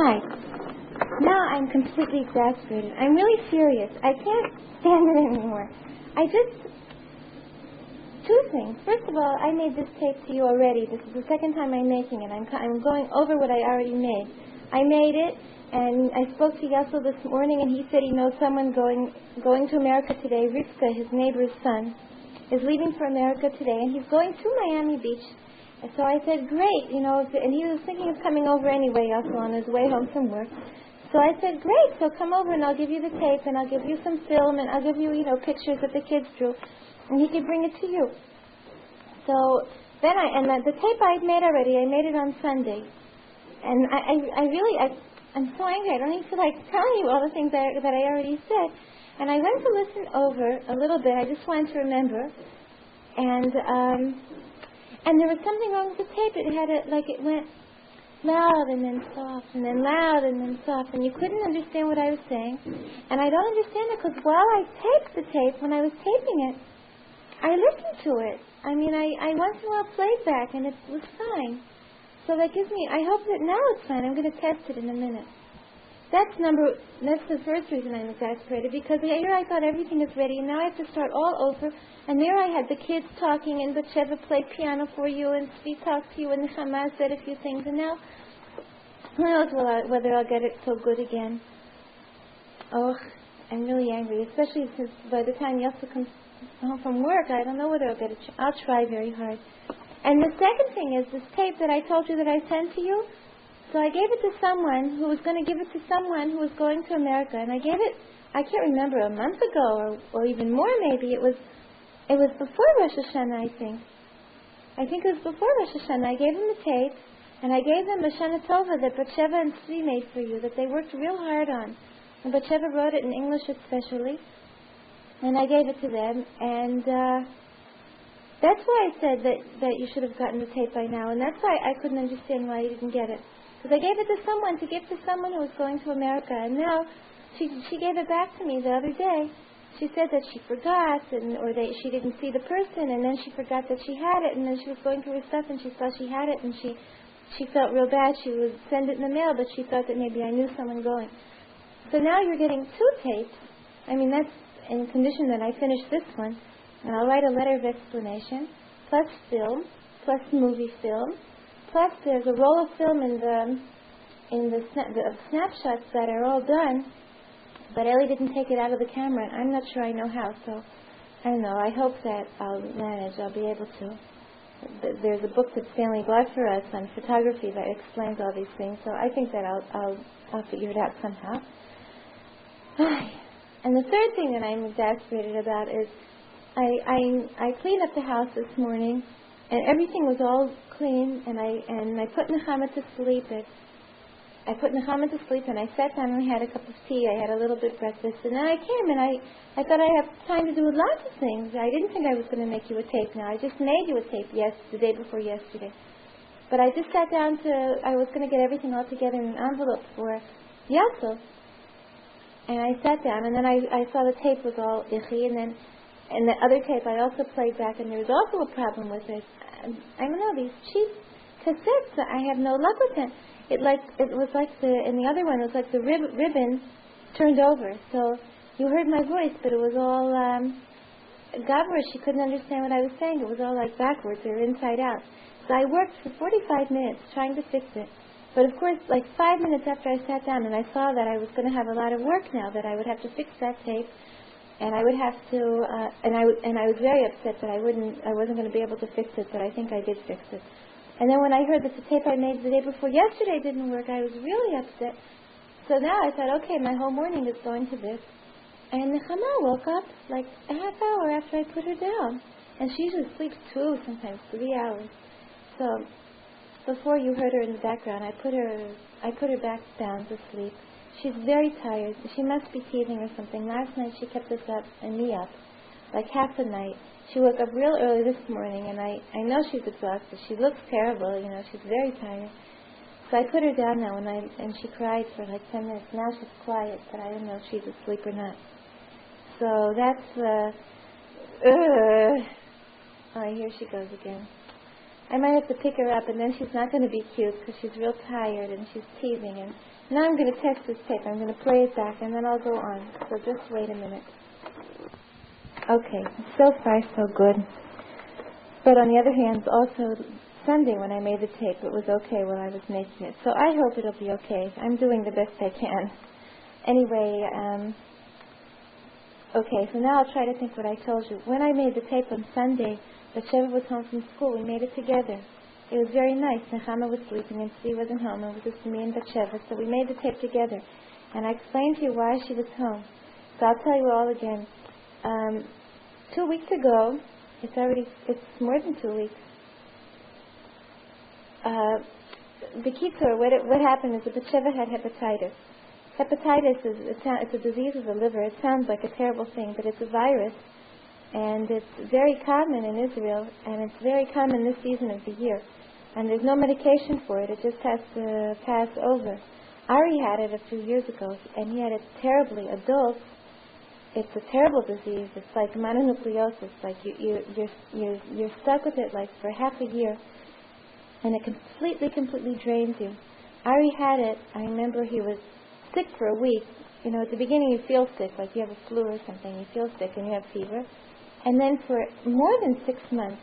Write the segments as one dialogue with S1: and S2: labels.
S1: Hi. Now I'm completely exasperated. I'm really furious. I can't stand it anymore. Two things. First of all, I made this tape to you already. This is the second time I'm making it. I'm going over what I already made. I made it, and I spoke to Yassel this morning, and he said he knows someone going to America today. Rivka, his neighbor's son, is leaving for America today, and he's going to Miami Beach. And so I said, great, and he was thinking of coming over anyway, Yassel, on his way home from work. So I said, great, so come over and I'll give you the tape, and I'll give you some film, and I'll give you, pictures that the kids drew, and he could bring it to you. So then the tape I had made already, I made it on Sunday. And I'm so angry, I don't even feel like telling you all the things that I already said. And I went to listen over a little bit, I just wanted to remember. And there was something wrong with the tape. It went loud and then soft, and then loud and then soft, and you couldn't understand what I was saying. And I don't understand it because while I taped the tape, when I was taping it, I listened to it. I mean, I once in a while played back, and it was fine. So that gives me, I hope that now it's fine. I'm going to test it in a minute. That's the first reason I'm exasperated, because here I thought everything is ready, and now I have to start all over. And there I had the kids talking, and Batsheva played piano for you, and Svi talked to you, and Nechama said a few things, and now who knows whether I'll get it so good again. Oh, I'm really angry, especially since by the time Yosef comes home from work, I don't know whether I'll get it. I'll try very hard. And the second thing is this tape that I told you that I sent to you. So I gave it to someone who was going to give it to someone who was going to America, and I gave it, I can't remember, a month ago or even more maybe. It was before Rosh Hashanah, I think. I think it was before Rosh Hashanah. I gave them the tape, and I gave them a Shana Tova that Batsheva and Sri made for you, that they worked real hard on. And Batsheva wrote it in English especially, and I gave it to them, and that's why I said that you should have gotten the tape by now, and that's why I couldn't understand why you didn't get it. Because I gave it to someone to give to someone who was going to America, and now she gave it back to me the other day. She said that she forgot, she didn't see the person, and then she forgot that she had it, and then she was going through her stuff, and she saw she had it, and she felt real bad. She would send it in the mail, but she thought that maybe I knew someone going. So now you're getting two tapes. I mean, that's in condition that I finish this one, and I'll write a letter of explanation, plus film, plus movie film. Plus, there's a roll of film in the snapshots that are all done, but Ellie didn't take it out of the camera, and I'm not sure I know how, so I don't know. I hope that I'll manage. I'll be able to. There's a book that Stanley bought for us on photography that explains all these things, so I think that I'll figure it out somehow. And the third thing that I'm exasperated about is I cleaned up the house this morning, and everything was all clean, and I put Nechama to sleep. I put Nechama to sleep, and I sat down and I had a cup of tea. I had a little bit of breakfast, and then I came, and I thought I had time to do lots of things. I didn't think I was going to make you a tape now. I just made you a tape the day before yesterday. But I just sat down I was going to get everything all together in an envelope for Yassel. And I sat down, and then I saw the tape was all ichi, and the other tape I also played back, and there was also a problem with it. I don't know, these cheap cassettes, I have no luck with them. It was like in the other one, it was like the ribbon turned over. So you heard my voice, but it was all gavrish. You couldn't understand what I was saying. It was all like backwards or inside out. So I worked for 45 minutes trying to fix it. But of course, like 5 minutes after I sat down and I saw that I was going to have a lot of work now, that I would have to fix that tape, and I would have to, and I was very upset that I wasn't going to be able to fix it, but I think I did fix it. And then when I heard that the tape I made the day before yesterday didn't work, I was really upset. So now I thought, okay, my whole morning is going to this. And Nechama woke up like a half hour after I put her down, and she usually sleeps 2, sometimes 3 hours. So before you heard her in the background, I put her back down to sleep. She's very tired. She must be teething or something. Last night she kept us up and me up, like half the night. She woke up real early this morning, and I know she's exhausted. She looks terrible, she's very tired. So I put her down now, and she cried for like 10 minutes. Now she's quiet, but I don't know if she's asleep or not. So that's, oh, here she goes again. I might have to pick her up, and then she's not going to be cute because she's real tired and she's teething. And Now I'm going to test this tape. I'm going to play it back, and then I'll go on. So just wait a minute. Okay, so far so good. But on the other hand, also Sunday when I made the tape, it was okay while I was making it. So I hope it'll be okay. I'm doing the best I can. Anyway, okay, so now I'll try to think what I told you. When I made the tape on Sunday, Sheva was home from school. We made it together. It was very nice. Nechama was sleeping and Tzvi wasn't home. It was just me and Sheva. So we made the tape together. And I explained to you why she was home. So I'll tell you all again. 2 weeks ago, it's more than 2 weeks. The Kitzur, what happened is that Sheva had hepatitis. Hepatitis it's a disease of the liver. It sounds like a terrible thing, but it's a virus. And it's very common in Israel, and it's very common this season of the year. And there's no medication for it. It just has to pass over. Ari had it a few years ago, and he had it terribly. Adults, it's a terrible disease. It's like mononucleosis. Like you're stuck with it like for half a year, and it completely drains you. Ari had it. I remember he was sick for a week. You know, at the beginning you feel sick, like you have a flu or something. You feel sick and you have fever. And then for more than 6 months,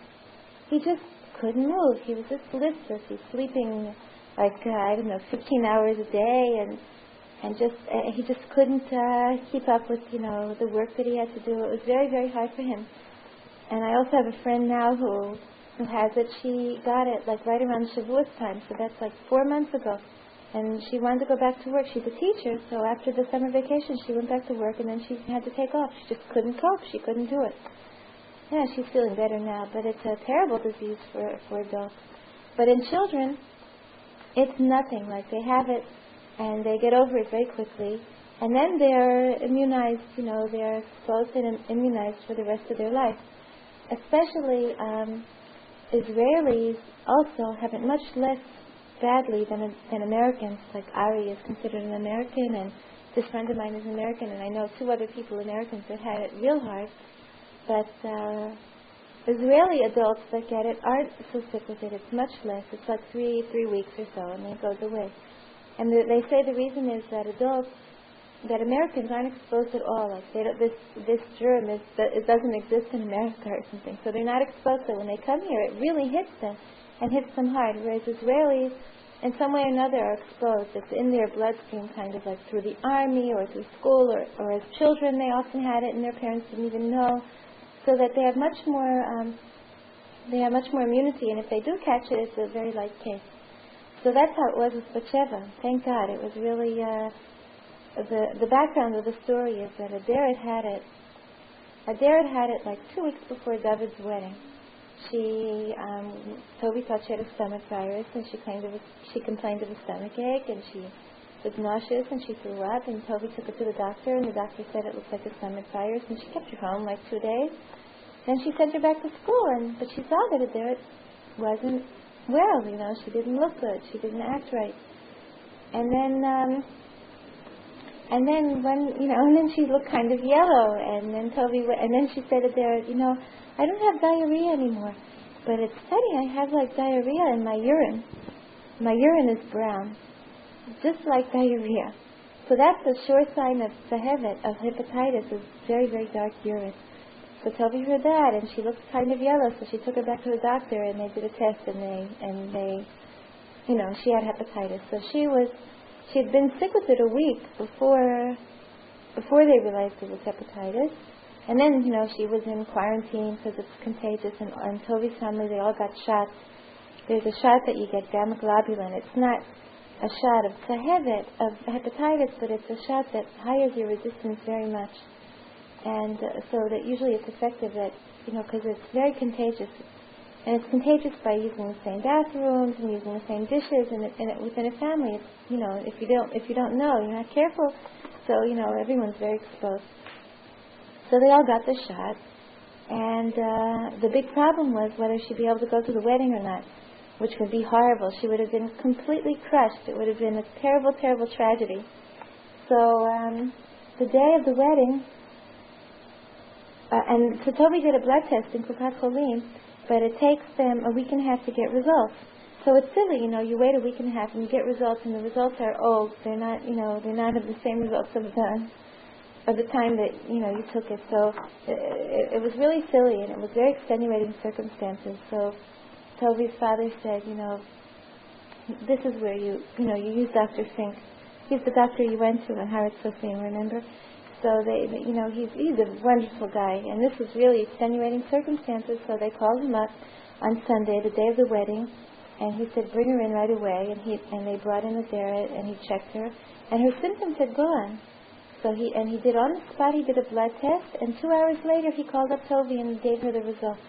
S1: he just couldn't move. He was just listless. He's sleeping like, 15 hours a day, and he just couldn't keep up with, the work that he had to do. It was very, very hard for him. And I also have a friend now who has it. She got it like right around Shavuot time, so that's like 4 months ago. And she wanted to go back to work. She's a teacher, so after the summer vacation, she went back to work, and then she had to take off. She just couldn't cope. She couldn't do it. Yeah, she's feeling better now, but it's a terrible disease for adults. But in children, it's nothing. Like they have it, and they get over it very quickly, and then they're immunized. They're exposed and immunized for the rest of their life. Especially Israelis also have it much less badly than Americans. Like Ari is considered an American, and this friend of mine is American, and I know 2 other people, Americans, that had it real hard. But Israeli adults that get it aren't so sick with it. It's much less. It's like 3 weeks or so, and then it goes away. And they say the reason is that Americans aren't exposed at all. Like this germ it doesn't exist in America or something. So they're not exposed. So when they come here, it really hits them and hits them hard. Whereas Israelis, in some way or another, are exposed. It's in their bloodstream, kind of like through the army or through school, or as children they often had it and their parents didn't even know. So that they have much more immunity, and if they do catch it, it's a very light case. So that's how it was with Batsheva. Thank God. It was really the background of the story is that Aderet had it. Aderet had it like 2 weeks before David's wedding. Toby thought she had a stomach virus, and she complained of a stomach ache, and she was nauseous, and she threw up, and Toby took her to the doctor, and the doctor said it looked like a stomach virus, and she kept her home like 2 days. Then she sent her back to school, but she saw that Aderet wasn't well, she didn't look good, she didn't act right. And then she looked kind of yellow, and then she said to Aderet, I don't have diarrhea anymore, but it's funny, I have like diarrhea in my urine. My urine is brown, just like diarrhea. So that's a sure sign of Sahevet, of hepatitis, is very, very dark urine. So Toby heard that, and she looked kind of yellow, so she took her back to the doctor, and they did a test, and they she had hepatitis. So she had been sick with it a week before they realized it was hepatitis. And then, she was in quarantine because it's contagious, and Toby's family, they all got shots. There's a shot that you get, gamma globulin. It's not a shot of Sahevet, of hepatitis, but it's a shot that hires your resistance very much. And so that usually it's effective because it's very contagious. And it's contagious by using the same bathrooms and using the same dishes, and within a family, it's, if you don't know, you're not careful, so, everyone's very exposed. So they all got the shot, and the big problem was whether she'd be able to go to the wedding or not, which would be horrible. She would have been completely crushed. It would have been a terrible, terrible tragedy. So the day of the wedding, and so Toby did a blood test in Kupat Cholim, but it takes them a week and a half to get results. So it's silly, you wait a week and a half and you get results, and the results are old. They're not, they're not of the same results of the time that, you took it. So it was really silly, and it was very extenuating circumstances. So Toby's father said, this is where you use Dr. Fink. He's the doctor you went to in Harvard, remember? So he's a wonderful guy, and this was really extenuating circumstances. So they called him up on Sunday, the day of the wedding, and he said, bring her in right away. And they brought in a Deret, and he checked her, and her symptoms had gone. So he did on the spot. He did a blood test, and 2 hours later he called up Toby and gave her the results,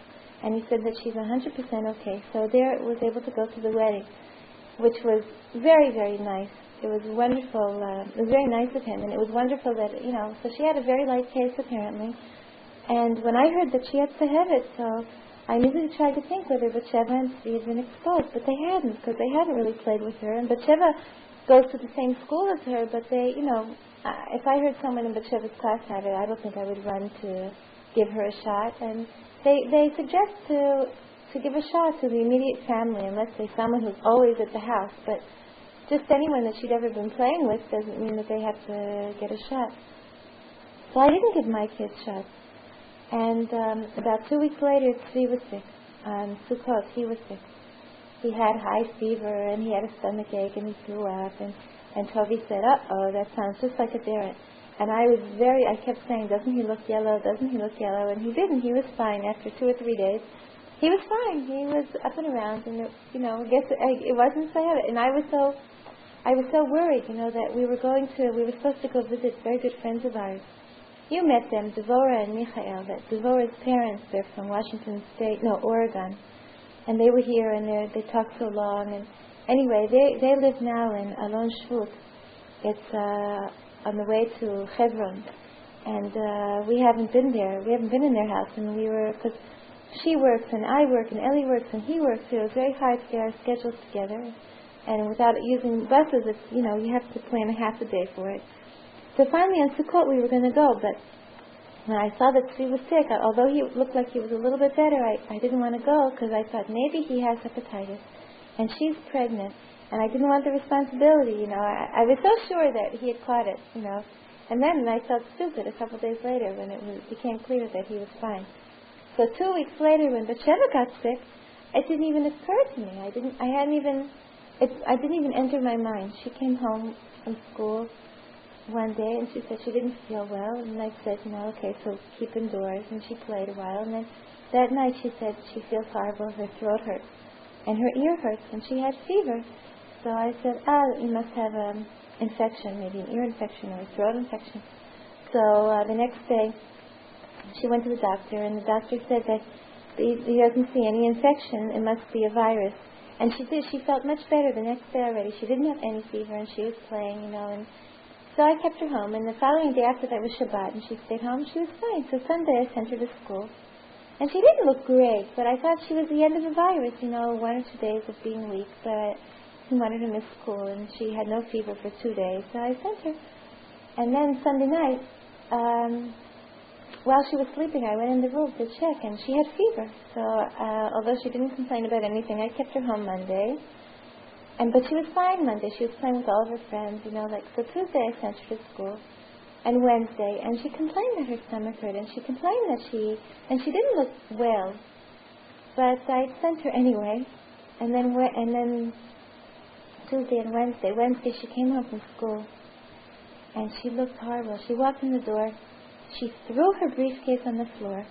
S1: and he said that she's 100% okay. So there was able to go to the wedding, which was very, very nice. It was wonderful. It was very nice of him, and it was wonderful that, so she had a very light case apparently. And when I heard that she had Sahevet, so I immediately tried to think whether Batsheva and Tzvi had been exposed, but they hadn't, because they hadn't really played with her. And Batsheva goes to the same school as her, but they, if I heard someone in Batsheva's class had it, I don't think I would run to give her a shot. And they suggest to give a shot to the immediate family, unless they're someone who's always at the house. But just anyone that she'd ever been playing with doesn't mean that they have to get a shot. So I didn't give my kids shots. And about 2 weeks later, Tzvi was sick. On Sukkot, he was sick. He had high fever, and he had a stomach ache, and he threw up. And Toby said, uh-oh, that sounds just like a Deret. And I kept saying, doesn't he look yellow? Doesn't he look yellow? And he didn't. He was fine after 2 or 3 days. He was fine. He was up and around, and I guess it wasn't so heavy. And I was so worried, that we were supposed to go visit very good friends of ours. You met them, Devorah and Michael. That Devorah's parents, they're from Oregon, and they were here, and they talked so long. And anyway, they live now in Alon Shvut. It's on the way to Hebron, and we haven't been there. We haven't been in their house, and because she works and I work and Ellie works and he works, so it was very hard to get our schedules together. And without using buses, it's, you have to plan a half a day for it. So finally on Sukkot we were going to go, but when I saw that she was sick, although he looked like he was a little bit better, I didn't want to go, because I thought maybe he has hepatitis and she's pregnant, and I didn't want the responsibility. I was so sure that he had caught it, and then I felt stupid a couple of days later when it became clear that he was fine. So 2 weeks later, when Batsheva got sick, it didn't even occur to me. I didn't even enter my mind. She came home from school one day, and she said she didn't feel well, and I said, okay, so keep indoors, and she played a while, and then that night she said she feels horrible, her throat hurts, and her ear hurts, and she had fever. So I said, you must have an infection, maybe an ear infection or a throat infection. So the next day, she went to the doctor, and the doctor said that he doesn't see any infection, it must be a virus. And she did. She felt much better the next day already. She didn't have any fever, and she was playing, and so I kept her home. And the following day after that was Shabbat, and she stayed home. She was fine. So Sunday I sent her to school, and she didn't look great, but I thought she was the end of the virus, 1 or 2 days of being weak, but he wanted to miss school, and she had no fever for 2 days, so I sent her. And then Sunday night, while she was sleeping, I went in the room to check, and she had fever. So although she didn't complain about anything, I kept her home Monday. But she was fine Monday. She was playing with all of her friends, So Tuesday I sent her to school, and Wednesday, and she complained that her stomach hurt, and she complained that she didn't look well. But I sent her anyway. And then Tuesday and Wednesday. Wednesday she came home from school, and she looked horrible. She walked in the door. She threw her briefcase on the floor,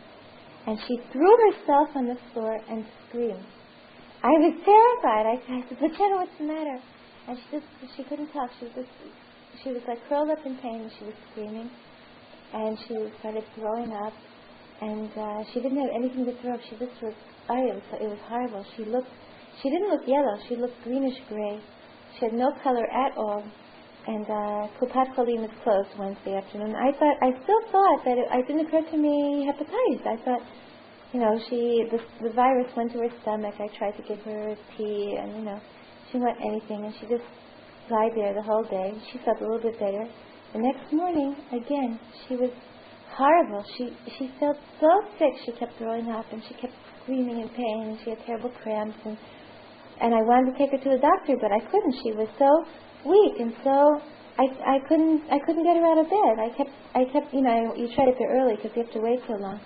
S1: and she threw herself on the floor and screamed. I was terrified. I said, Batsheva, what's the matter? And she couldn't talk. She was like curled up in pain, and she was screaming, and she started throwing up, and she didn't have anything to throw up. She just was, it was horrible. She didn't look yellow. She looked greenish gray. She had no color at all. And Kupat Cholim is closed Wednesday afternoon. I still thought that it didn't occur to me hepatitis. I thought, the virus went to her stomach. I tried to give her tea, and she didn't want anything, and she just lied there the whole day. She felt a little bit better. The next morning, again, she was horrible. She felt so sick. She kept throwing up, and she kept screaming in pain, and she had terrible cramps, and I wanted to take her to the doctor, but I couldn't. She was so weak, and so I couldn't get her out of bed. I kept, you know, you try to get there early because you have to wait so long.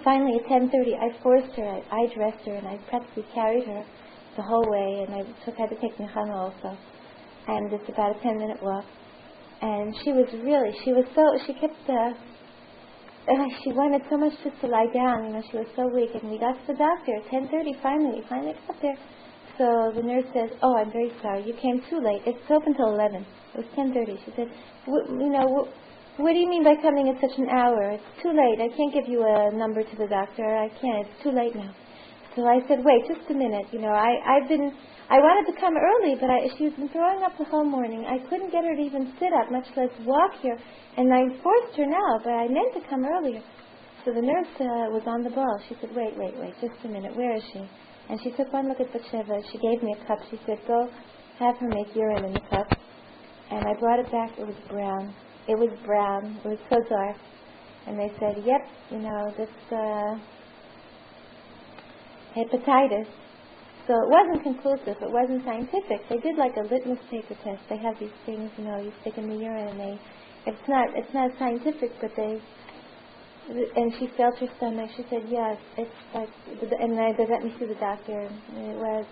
S1: Finally, at 10:30, I forced her. I dressed her, and I practically carried her the whole way, and I had to take Nechama also. And it's about a 10-minute walk. And she kept, she wanted so much just to lie down, you know, she was so weak. And we got to the doctor at 10:30, finally got there. So the nurse says, "Oh, I'm very sorry, you came too late. It's open till 11. It was 10:30. She said, what do you mean by coming at such an hour? It's too late. I can't give you a number to the doctor. I can't. It's too late now." So I said, "Wait, just a minute. You know, I wanted to come early, but she's been throwing up the whole morning. I couldn't get her to even sit up, much less walk here. And I forced her now, but I meant to come earlier." So the nurse was on the ball. She said, wait, just a minute. Where is she?" And she took one look at Batsheva. She gave me a cup. She said, "Go have her make urine in the cup." And I brought it back. It was brown. It was so dark. And they said, "Yep, you know, that's hepatitis." So it wasn't conclusive. It wasn't scientific. They did like a litmus paper test. They have these things, you know, you stick in the urine, and it's not scientific, but and she felt her stomach. She said, "Yes, it's like," and they let me see the doctor, and it was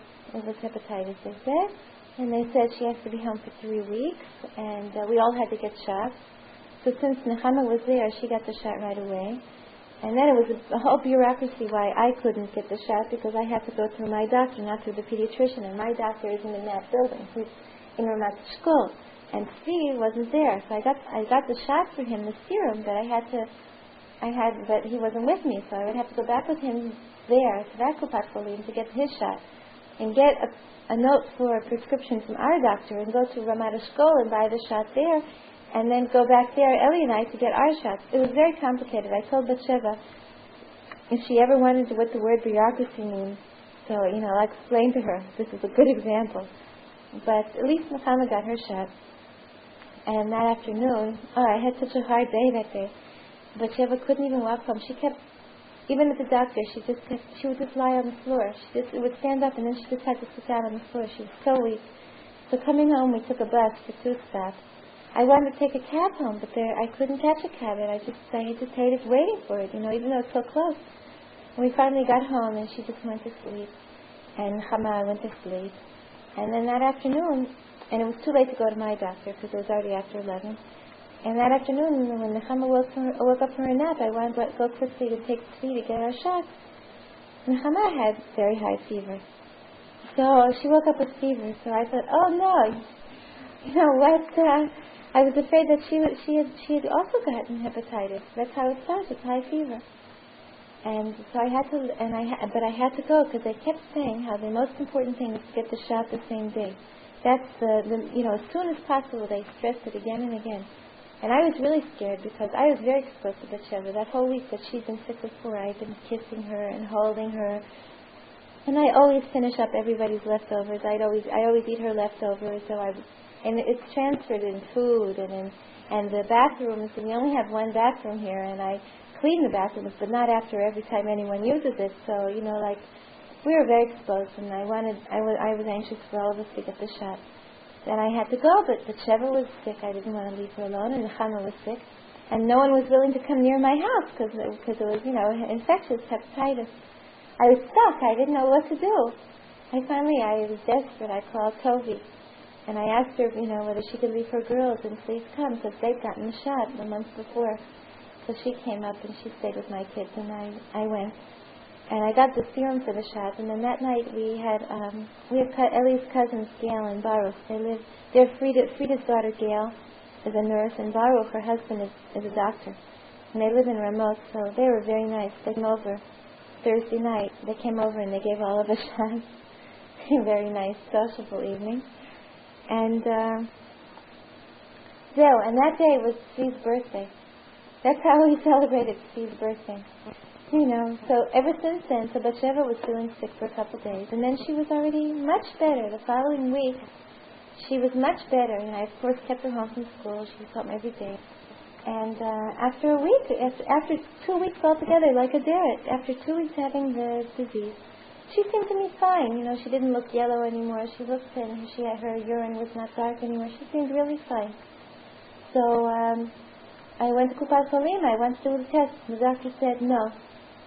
S1: hepatitis, they said. And they said she has to be home for 3 weeks, and we all had to get shots. So since Nechama was there, she got the shot right away. And then it was a whole bureaucracy why I couldn't get the shot, because I had to go through my doctor, not through the pediatrician. And my doctor isn't in that building. He's in Ramat School. And Steve wasn't there. So I got the shot for him, the serum, but but he wasn't with me. So I would have to go back with him there to Vakupat to get his shot. And get a note for a prescription from our doctor, and go to Ramat School and buy the shot there. And then go back there, Ellie and I, to get our shots. It was very complicated. I told Batsheva if she ever wanted to what the word bureaucracy means. So, you know, I'll explain to her. This is a good example. But at least Nechama got her shot. And that afternoon, I had such a hard day that day. Batsheva couldn't even walk home. She kept, even at the doctor, she would just lie on the floor. It would stand up, and then she just had to sit down on the floor. She was so weak. So coming home, we took a bus to Tuxtad. I wanted to take a cab home, but I couldn't catch a cab, and I hesitated waiting for it, you know, even though it's so close. And we finally got home, and she just went to sleep, and Chama went to sleep. And then that afternoon, and it was too late to go to my doctor because it was already after 11. And that afternoon, when Nechama woke up from her nap, I wanted to go quickly to take tea to get our shots. Nechama had very high fever, so she woke up with fever. So I thought, oh no, you know what? I was afraid that she had also gotten hepatitis. That's how it starts, high fever. And so I had to go because they kept saying how the most important thing is to get the shot the same day. That's as soon as possible. They stressed it again and again. And I was really scared because I was very exposed to Batsheva. That whole week that she'd been sick before, I'd been kissing her and holding her. And I always finish up everybody's leftovers. I always eat her leftovers. And it's transferred in food and the bathrooms, and we only have one bathroom here, and I clean the bathrooms, but not after every time anyone uses it. So, you know, like, we were very exposed, and I was anxious for all of us to get the shot. And I had to go, but Batsheva was sick. I didn't want to leave her alone, and Nechama was sick, and no one was willing to come near my house because it was, you know, infectious hepatitis. I was stuck. I didn't know what to do. I was desperate. I called Tovi. And I asked her, you know, whether she could leave her girls and please come, because they'd gotten the shot the month before. So she came up and she stayed with my kids, and I went. And I got the serum for the shot. And then that night we had Ellie's cousins, Gail and Baruch. They're Frida's daughter, Gail, is a nurse, and Baruch, her husband, is a doctor. And they live in Ramot, so they were very nice. They came over Thursday night. They came over and they gave all of us shots. Very nice, sociable evening. And and that day was Steve's birthday. That's how we celebrated Steve's birthday. You know, so ever since then, so Batsheva was feeling sick for a couple of days, and then she was already much better. The following week, she was much better, and I, of course, kept her home from school. She was home every day. And after 2 weeks altogether, like a derrick, after 2 weeks having the disease, she seemed to me fine. You know, she didn't look yellow anymore. She looked thin. Her urine was not dark anymore. She seemed really fine. So I went to Kupat Salim. I went to do the test. The doctor said, no,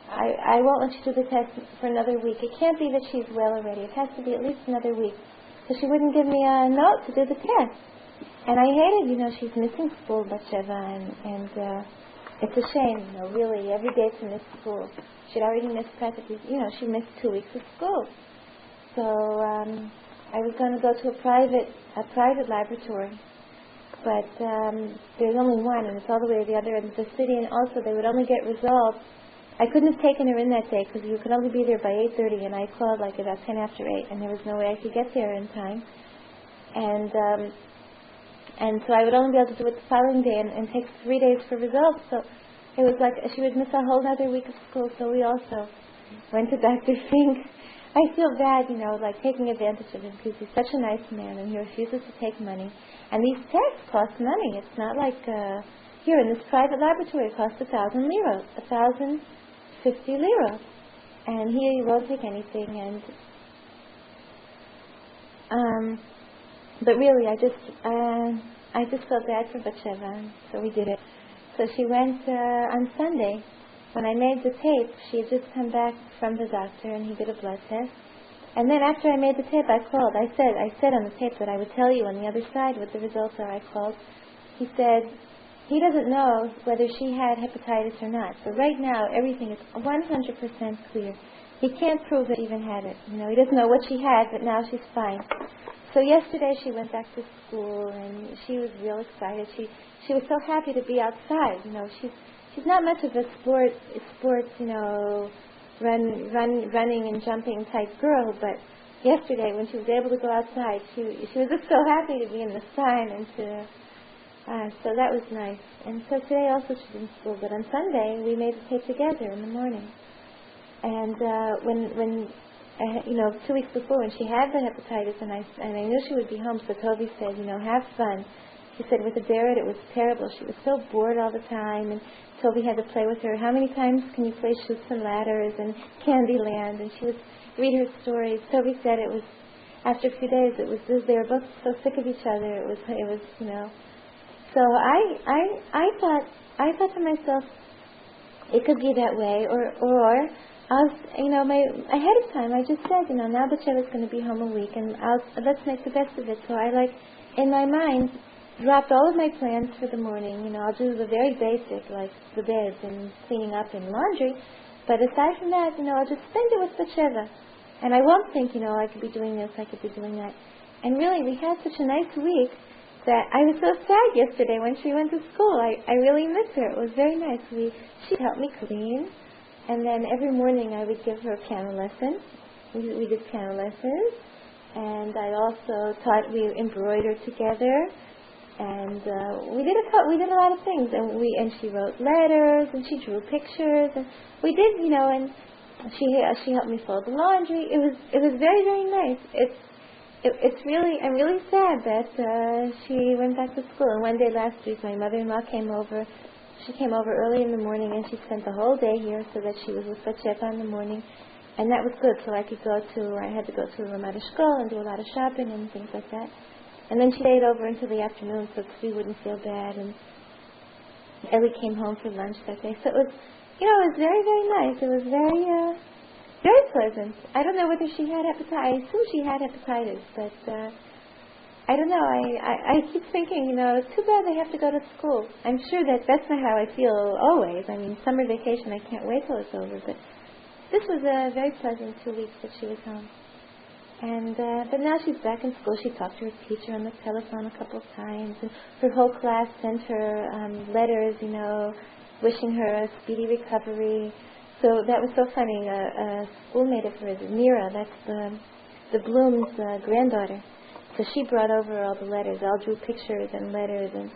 S1: I won't let you do the test for another week. It can't be that she's well already. It has to be at least another week. So she wouldn't give me a note to do the test. And I hated, you know, she's missing school, Batsheva, and it's a shame, you know, really, every day to miss school. She'd already missed practically, you know, she missed 2 weeks of school. So I was going to go to a private laboratory. But there's only one, and it's all the way to the other end of the city, and also they would only get results. I couldn't have taken her in that day because you could only be there by 8:30, and I called like about 10 after 8, and there was no way I could get there in time. And so I would only be able to do it the following day, and take 3 days for results. So it was like she would miss a whole other week of school. So we also went to Dr. Fink. I feel bad, you know, like taking advantage of him because he's such a nice man, and he refuses to take money. And these tests cost money. It's not like here in this private laboratory it costs 1,000 lira, 1,050 lira, and here you won't take anything. And but really, I just felt bad for Batsheva, so we did it. So she went on Sunday. When I made the tape, she had just come back from the doctor, and he did a blood test. And then after I made the tape, I called. I said on the tape that I would tell you on the other side what the results are. I called. He said he doesn't know whether she had hepatitis or not. So right now, everything is 100% clear. He can't prove that she even had it. You know, he doesn't know what she had, but now she's fine. So yesterday she went back to school, and she was real excited. She was so happy to be outside. You know, she's not much of a sports, you know, running and jumping type girl, but yesterday when she was able to go outside, she was just so happy to be in the sun, and so that was nice. And so today also she's in school, but on Sunday we made the tape together in the morning. And when you know, 2 weeks before when she had the hepatitis, and I knew she would be home, so Toby said, you know, have fun. She said with the Barrett it was terrible. She was so bored all the time, and Toby had to play with her. How many times can you play Chutes and Ladders and Candyland? And she would read her stories. Toby said it was, after a few days, they were both so sick of each other. It was, you know. So I thought to myself, it could be that way, or you know, ahead of time, I just said, you know, now Batcheva's going to be home a week, and let's make the best of it. So I, like, in my mind, dropped all of my plans for the morning. You know, I'll do the very basic, like the beds and cleaning up and laundry. But aside from that, you know, I'll just spend it with Batsheva. And I won't think, you know, I could be doing this, I could be doing that. And really, we had such a nice week that I was so sad yesterday when she went to school. I really miss her. It was very nice. She helped me clean. And then every morning I would give her a piano lesson. We did piano lessons. And I also we embroidered together. And we did a lot of things, and she wrote letters, and she drew pictures, and we did, you know, and she helped me fold the laundry. It was very, very nice. It's really, I'm really sad that she went back to school. And one day last week, my mother-in-law came over. She came over early in the morning, and she spent the whole day here, so that she was with Batsheva in the morning, and that was good. So I had to go to Ramat Eshkol and do a lot of shopping and things like that. And then she stayed over until the afternoon so we wouldn't feel bad. And Ellie came home for lunch that day. So it was, you know, it was very, very nice. It was very, very pleasant. I don't know whether she had hepatitis. I assume she had hepatitis, but I don't know. I keep thinking, you know, it's too bad they have to go to school. I'm sure that's not how I feel always. I mean, summer vacation, I can't wait till it's over. But this was a very pleasant 2 weeks that she was home. And but now she's back in school. She talked to her teacher on the telephone a couple of times, and her whole class sent her letters, you know, wishing her a speedy recovery. So that was so funny. A schoolmate of hers, Mira, that's the Bloom's granddaughter. So she brought over all the letters. All drew pictures and letters, and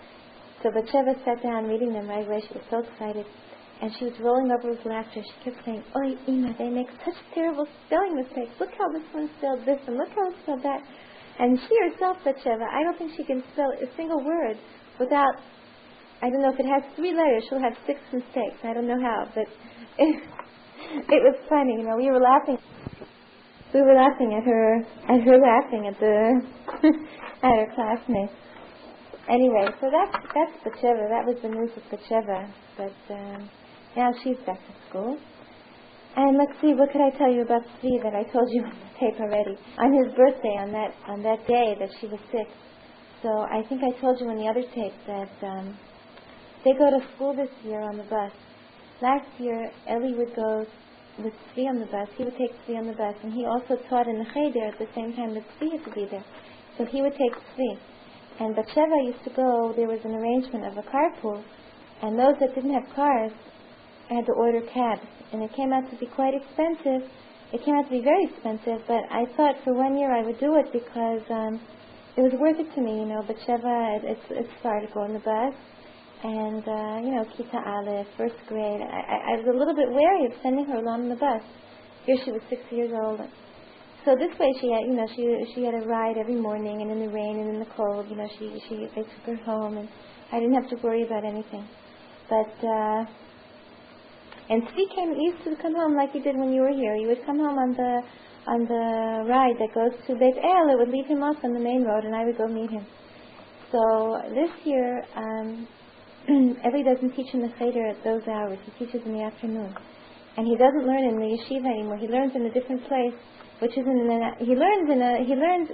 S1: so Batsheva sat down reading them right away. She was so excited. And she was rolling over with laughter. She kept saying, "Oy, Ima, they make such terrible spelling mistakes. Look how this one spelled this, and look how it spelled that." And she herself, Batsheva, I don't think she can spell a single word without, I don't know, if it has 3 letters, she'll have 6 mistakes. I don't know how, but it was funny. You know, we were laughing. we were laughing at her laughing at at her classmates. Anyway, so that's Batsheva. That was the news of Batsheva. But now she's back to school. And let's see, what could I tell you about Tzvi that I told you on the tape already? On his birthday, on that day that she was sick. So I think I told you on the other tape that they go to school this year on the bus. Last year, Eli would go with Tzvi on the bus. He would take Tzvi on the bus, and he also taught in the cheder at the same time that Tzvi had to be there. So he would take Tzvi. And Batsheva used to go, there was an arrangement of a carpool, and those that didn't have cars had to order cabs. And it came out to be quite expensive. It came out to be very expensive, but I thought for 1 year I would do it because it was worth it to me, Batsheva, it's far to go on the bus. And, Kita Aleph, first grade. I was a little bit wary of sending her along on the bus. Here she was 6 years old. So this way she had, she had a ride every morning, and in the rain and in the cold, they took her home, and I didn't have to worry about anything. But, and Tzvi he used to come home like he did when you were here. He would come home on the ride that goes to Beit El. It would leave him off on the main road, and I would go meet him. So this year, Eli doesn't teach in the cheder at those hours. He teaches in the afternoon. And he doesn't learn in the yeshiva anymore. He learns in a different place, which is he learns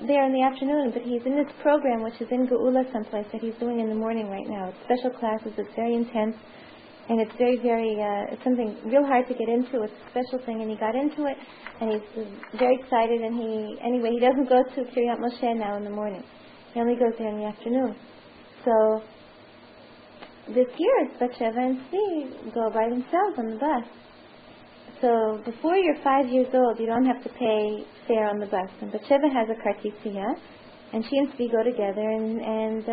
S1: there in the afternoon, but he's in this program which is in Geula someplace that he's doing in the morning right now. It's special classes. It's very intense, and it's very, very it's something real hard to get into. It's a special thing, and he got into it, and he's very excited. And he doesn't go to Kiryat Moshe now in the morning. He only goes there in the afternoon. So this year, Batsheva and Tzvi go by themselves on the bus. So before you're 5 years old, you don't have to pay fare on the bus. And Batsheva has a kartisiya, and she and Tzvi go together, and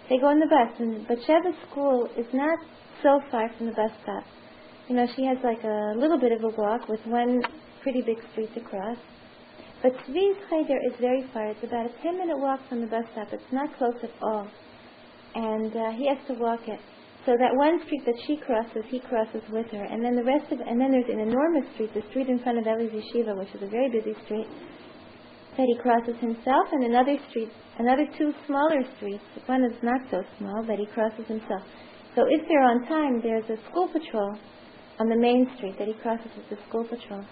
S1: they go on the bus. And Batsheva's school is not so far from the bus stop. She has like a little bit of a walk with one pretty big street to cross. But Tzvi's cheder is very far. It's about a 10-minute walk from the bus stop. It's not close at all. And he has to walk it. So that one street that she crosses, he crosses with her. And then and then there's an enormous street, the street in front of Eli's yeshiva, which is a very busy street, that he crosses himself, and another two smaller streets. One is not so small, but he crosses himself. So if they're on time, there's a school patrol on the main street that he crosses with the school patrol.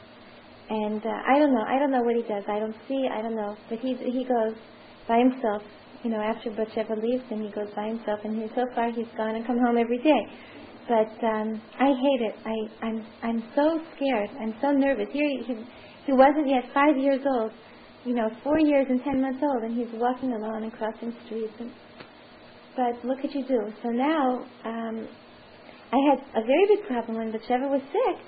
S1: And I don't know what he does. I don't know. But he goes by himself. After Batsheva leaves, and he goes by himself, and so far he's gone and come home every day. But I hate it. I'm so scared. I'm so nervous. Here he wasn't yet 5 years old, 4 years and 10 months old, and he's walking along and crossing streets. But look what you do. So now I had a very big problem when Batsheva was sick.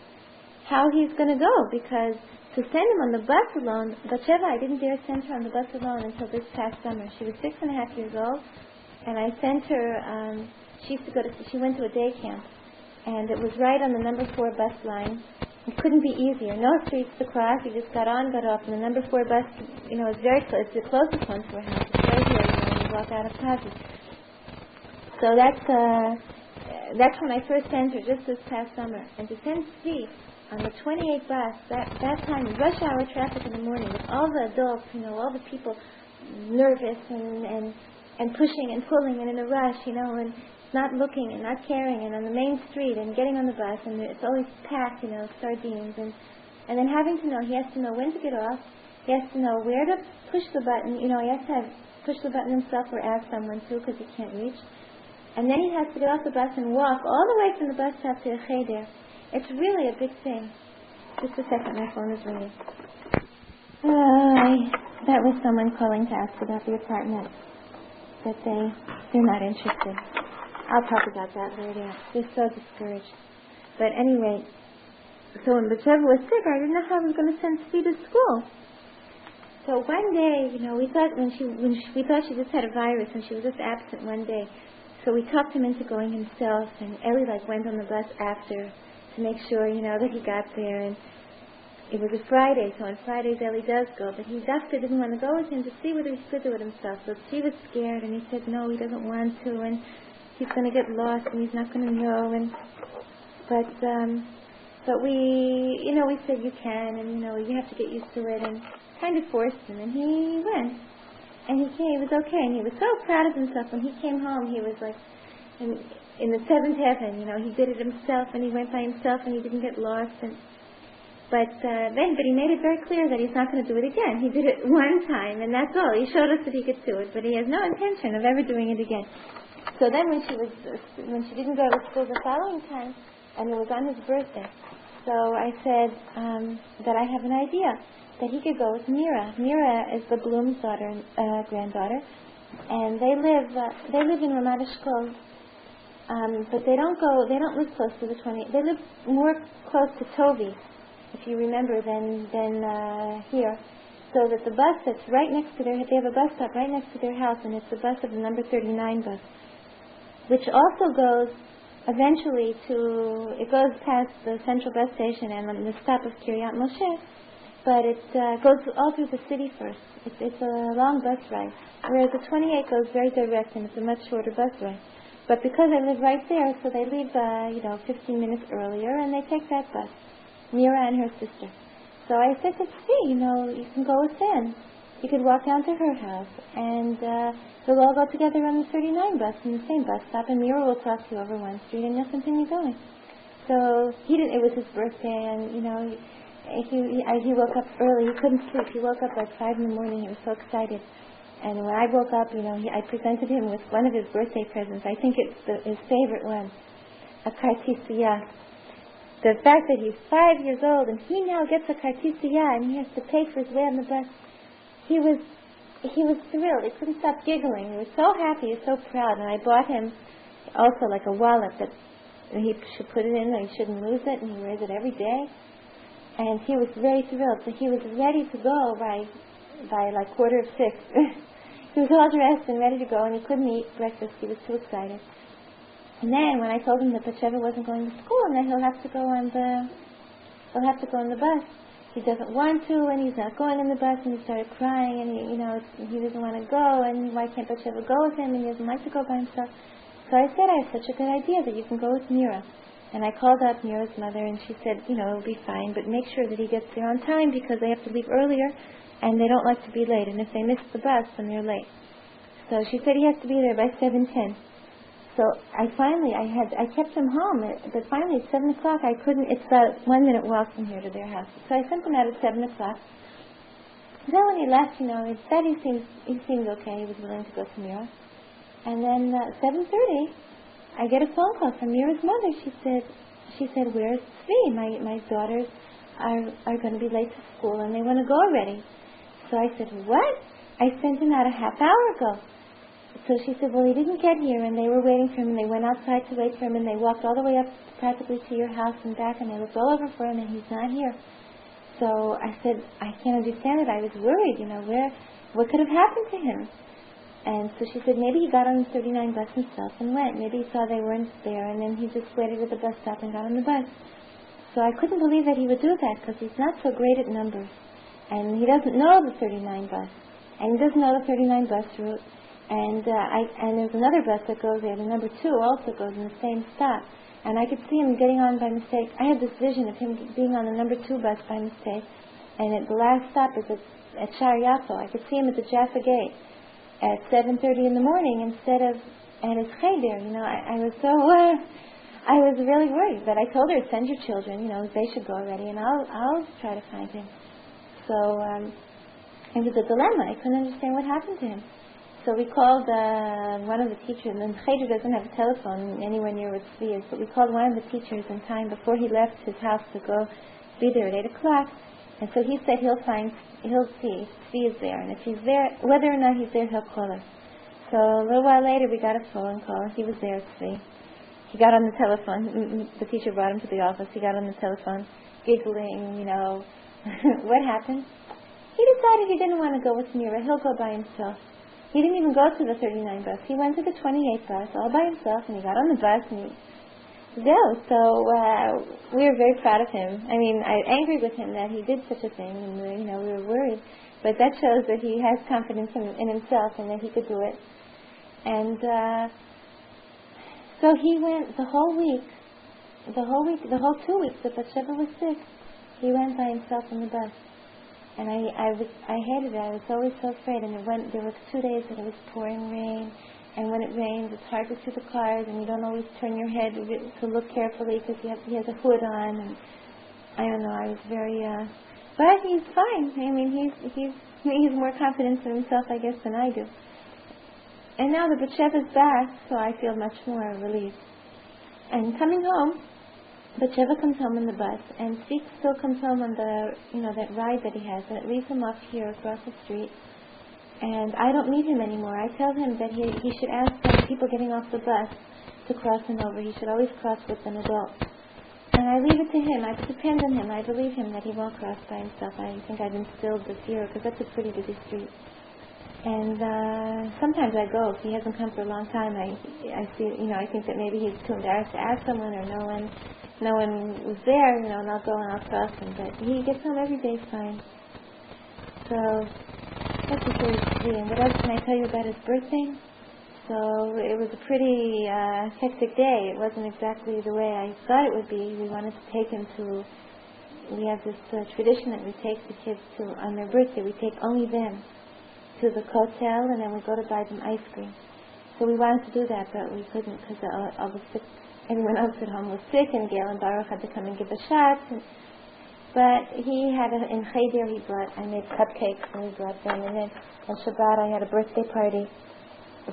S1: How he's going to go, because to send him on the bus alone, Batsheva, I didn't dare send her on the bus alone until this past summer. She was 6.5 years old, and I sent her, she went to a day camp, and it was right on the number 4 bus line. It couldn't be easier. No streets to cross. You just got on, got off, and the number 4 bus, is very close. It's the closest one to her house. It's right here, when you walk out of classes. So that's when I first sent her, just this past summer. And to send Tzvi on the 28 bus, that time, rush hour traffic in the morning, with all the adults, all the people nervous and pushing and pulling and in a rush, and not looking and not caring, and on the main street and getting on the bus, and it's always packed, sardines, and then having to know, he has to know when to get off, he has to know where to push the button, he has to push the button himself or ask someone to, because he can't reach, and then he has to get off the bus and walk all the way from the bus stop to the cheder. It's really a big thing. Just a second, my phone is ringing. That was someone calling to ask about the apartment. That they're not interested. I'll talk about that later. They're so discouraged. But anyway, so when Batsheva was sick, I didn't know how I was going to send Tzvi to school. So one day, we thought we thought she just had a virus and she was just absent one day. So we talked him into going himself, and Eli went on the bus after, to make sure, that he got there. And it was a Friday, so on Fridays Eli does go, but he didn't want to go with him to see whether he could do it himself. So she was scared, and he said no, he doesn't want to, and he's going to get lost, and he's not going to know. But But we said you can, and you have to get used to it, and kind of forced him, and he went. And he came, he was okay, and he was so proud of himself. When he came home, he was like in the seventh heaven, he did it himself, and he went by himself, and he didn't get lost. But he made it very clear that he's not going to do it again. He did it one time, and that's all. He showed us that he could do it, but he has no intention of ever doing it again. So then when she didn't go to school the following time, and it was on his birthday, so I said that I have an idea, that he could go with Mira. Mira is the Bloom's granddaughter, and they live in Ramat Eshkol, but they don't live close to the 20. They live more close to Tovi, if you remember, than here. So that the bus that's right next to they have a bus stop right next to their house, and it's the bus of the number 39 bus, which also goes eventually it goes past the central bus station and the stop of Kiryat Moshe, but it goes all through the city first. It's a long bus ride, whereas the 28 goes very direct, and it's a much shorter bus ride. But because I live right there, so they leave 15 minutes earlier, and they take that bus, Mira and her sister. So I said to Tzvi, you can go with them. You could walk down to her house, and we'll all go together on the 39 bus in the same bus stop, and Mira will talk to you over one street, and you'll continue going. So it was his birthday, and he woke up early. He couldn't sleep. He woke up like 5 in the morning. He was so excited. And when I woke up, I presented him with one of his birthday presents. I think it's his favorite one, a kartisiya. The fact that he's 5 years old and he now gets a kartisiya and he has to pay for his way on the bus, he was thrilled. He couldn't stop giggling. He was so happy. He was so proud. And I bought him also like a wallet that he should put it in, and he shouldn't lose it, and he wears it every day. And he was very thrilled. So he was ready to go by like 5:45. He was all dressed and ready to go, and he couldn't eat breakfast. He was too excited. And then when I told him that Batsheva wasn't going to school and that he'll have to go on the bus, he doesn't want to, and he's not going on the bus, and he started crying, and he doesn't want to go, and why can't Batsheva go with him, and he doesn't like to go by himself. So I said, I have such a good idea that you can go with Mira. And I called up Mira's mother, and she said, it'll be fine, but make sure that he gets there on time, because they have to leave earlier, and they don't like to be late, and if they miss the bus, then they're late. So she said he has to be there by 7:10. So I kept him home, but finally at 7 o'clock I couldn't. It's about 1 minute walk from here to their house. So I sent him out at 7 o'clock. Then when he left, he said he seemed okay. He was willing to go to Mira. And then 7:30, I get a phone call from Mira's mother. She said, "Where's Tzvi? My daughters are going to be late to school, and they want to go already." So I said, "What? I sent him out a half hour ago." So she said, "Well, he didn't get here, and they were waiting for him, and they went outside to wait for him, and they walked all the way up practically to your house and back, and they looked all over for him, and he's not here." So I said, "I can't understand it. I was worried, what could have happened to him?" And so she said, maybe he got on the 39 bus himself and went. Maybe he saw they weren't there, and then he just waited at the bus stop and got on the bus. So I couldn't believe that he would do that, because he's not so great at numbers. And he doesn't know the 39 bus. And he doesn't know the 39 bus route. And there's another bus that goes there. The number 2 also goes in the same stop. And I could see him getting on by mistake. I had this vision of him being on the number 2 bus by mistake. And at the last stop is at Shar Yaakov. I could see him at the Jaffa Gate at 7:30 in the morning instead of at his cheder. I was really worried. But I told her, send your children. They should go already, and I'll try to find him. So it was a dilemma. I couldn't understand what happened to him. So we called one of the teachers, and Cheder doesn't have a telephone anywhere near where Tzvi is, but we called one of the teachers in time before he left his house to go be there at 8 o'clock. And so he said he'll see if Tzvi is there, and if he's there, whether or not he's there, he'll call us. So a little while later we got a phone call, and he was there, Tzvi. He got on the telephone. The teacher brought him to the office. He got on the telephone, giggling, What happened? He decided he didn't want to go with Mira. He'll go by himself. He didn't even go to the 39 bus. He went to the 28 bus all by himself, and he got on the bus, and So we were very proud of him. I mean, I was angry with him that he did such a thing, and we were worried. But that shows that he has confidence in himself and that he could do it. And so he went the whole week. the whole week, the whole 2 weeks that Batsheva was sick, he went by himself on the bus. And I hated it. I was always so afraid. And there were 2 days that it was pouring rain. And when it rains, it's hard to see the cars, and you don't always turn your head to look carefully because he has a hood on. And I don't know. I was very, but he's fine. I mean, he's more confident in himself, I guess, than I do. And now the Batsheva is back, so I feel much more relieved. And coming home, Batsheva comes home on the bus, and Zeke still comes home on that ride that he has, and it leaves him off here across the street. And I don't meet him anymore. I tell him that he should ask the people getting off the bus to cross him over. He should always cross with an adult. And I leave it to him. I depend on him. I believe him that he won't cross by himself. I think I've instilled the fear, because that's a pretty busy street. And sometimes I go. If he hasn't come for a long time, I see, I think that maybe he's too embarrassed to ask someone, or no one was there, and I'll go and I'll cross him. But he gets home every day fine. So that's what there is to be. And what else can I tell you about his birthday? So it was a pretty hectic day. It wasn't exactly the way I thought it would be. We wanted to take him to, we have this tradition that we take the kids to, on their birthday, we take only them to the hotel, and then we go to buy them ice cream. So we wanted to do that, but we couldn't because everyone else at home was sick, and Gail and Baruch had to come and give a shot. But he had in Cheder, I made cupcakes, and he brought them. And then on Shabbat I had a birthday party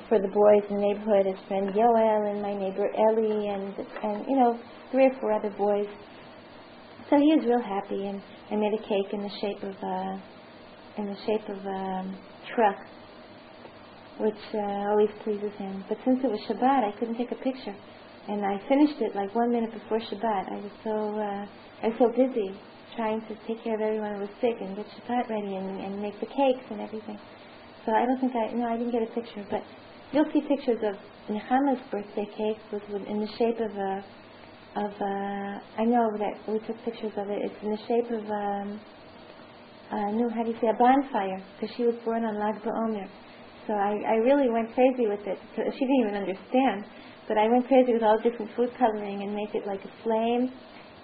S1: for the boys in the neighborhood, his friend Yoel and my neighbor Ellie, and 3 or 4 other boys. So he was real happy, and I made a cake in the shape of a truck, which always pleases him. But since it was Shabbat, I couldn't take a picture, and I finished it like 1 minute before Shabbat. I was so busy trying to take care of everyone who was sick and get Shabbat ready and make the cakes and everything. So I don't think I didn't get a picture, but you'll see pictures of Nechama's birthday cake in the shape of I know that we took pictures of it. It's in the shape of a bonfire, because she was born on Lag BaOmer. So I really went crazy with it. She didn't even understand, but I went crazy with all different food coloring and make it like a flame.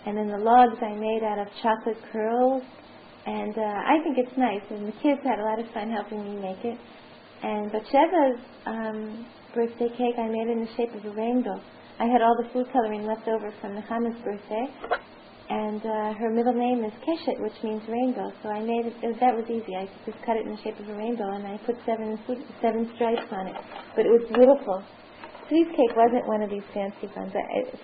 S1: And then the logs I made out of chocolate curls. And I think it's nice. And the kids had a lot of fun helping me make it. And Batsheva's birthday cake, I made it in the shape of a rainbow. I had all the food coloring left over from Nechama's birthday. And her middle name is Keshet, which means rainbow. So I made it, that was easy. I just cut it in the shape of a rainbow, and I put 7 stripes on it. But it was beautiful. Sweet cake wasn't one of these fancy ones.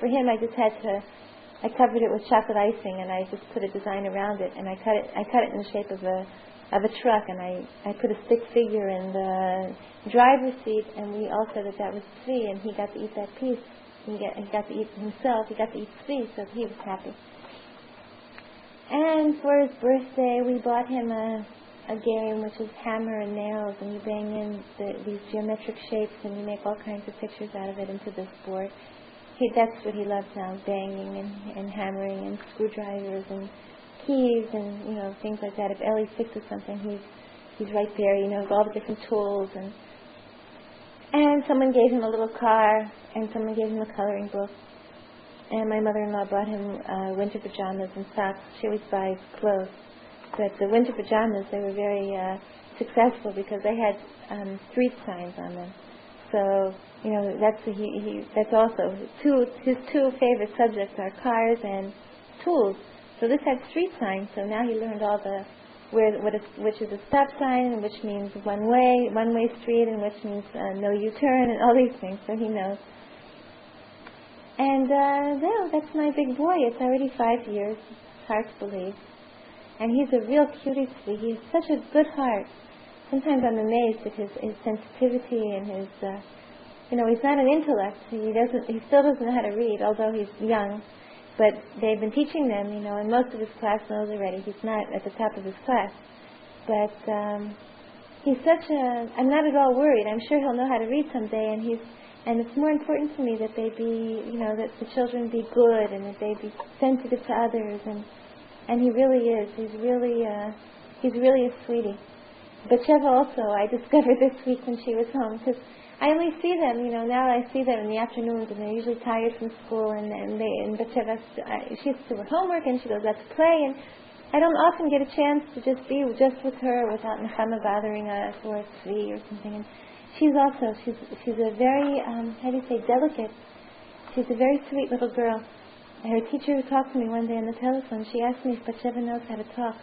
S1: For him, I covered it with chocolate icing, and I just put a design around it, and I cut it in the shape of a truck, and I put a stick figure in the driver's seat, and we all said that was free, and he got to eat that piece. He got to eat himself. He got to eat free, so he was happy. And for his birthday, we bought him a game which is hammer and nails, and you bang in these geometric shapes, and you make all kinds of pictures out of it into this board. That's what he loves now, banging and hammering and screwdrivers and keys and things like that. If Ellie fixes something, he's right there. He knows all the different tools. And someone gave him a little car, and someone gave him a coloring book. And my mother-in-law bought him winter pajamas and socks. She always buys clothes. But the winter pajamas, they were very successful because they had street signs on them. So, that's also his 2 favorite subjects are cars and tools. So this had street signs. So now he learned all which is a stop sign, and which means one way street, and which means no U-turn, and all these things. So he knows. And that's my big boy. It's already 5 years. It's hard to believe. And he's a real cutie. He has such a good heart. Sometimes I'm amazed at his sensitivity and his, he's not an intellect. He still doesn't know how to read, although he's young. But they've been teaching them, and most of his class knows already. He's not at the top of his class. But he's I'm not at all worried. I'm sure he'll know how to read someday, and it's more important to me that they be, that the children be good and that they be sensitive to others, and he really is. He's really a sweetie. But Sheva also, I discovered this week when she was home, because I only see them, now I see them in the afternoons, and they're usually tired from school, and Batsheva, she has to do her homework, and she goes out to play, and I don't often get a chance to just be just with her without Nechama bothering us, or Tzvi or something. And she's a very, delicate. She's a very sweet little girl. Her teacher who talked to me one day on the telephone, she asked me if Batsheva knows how to talk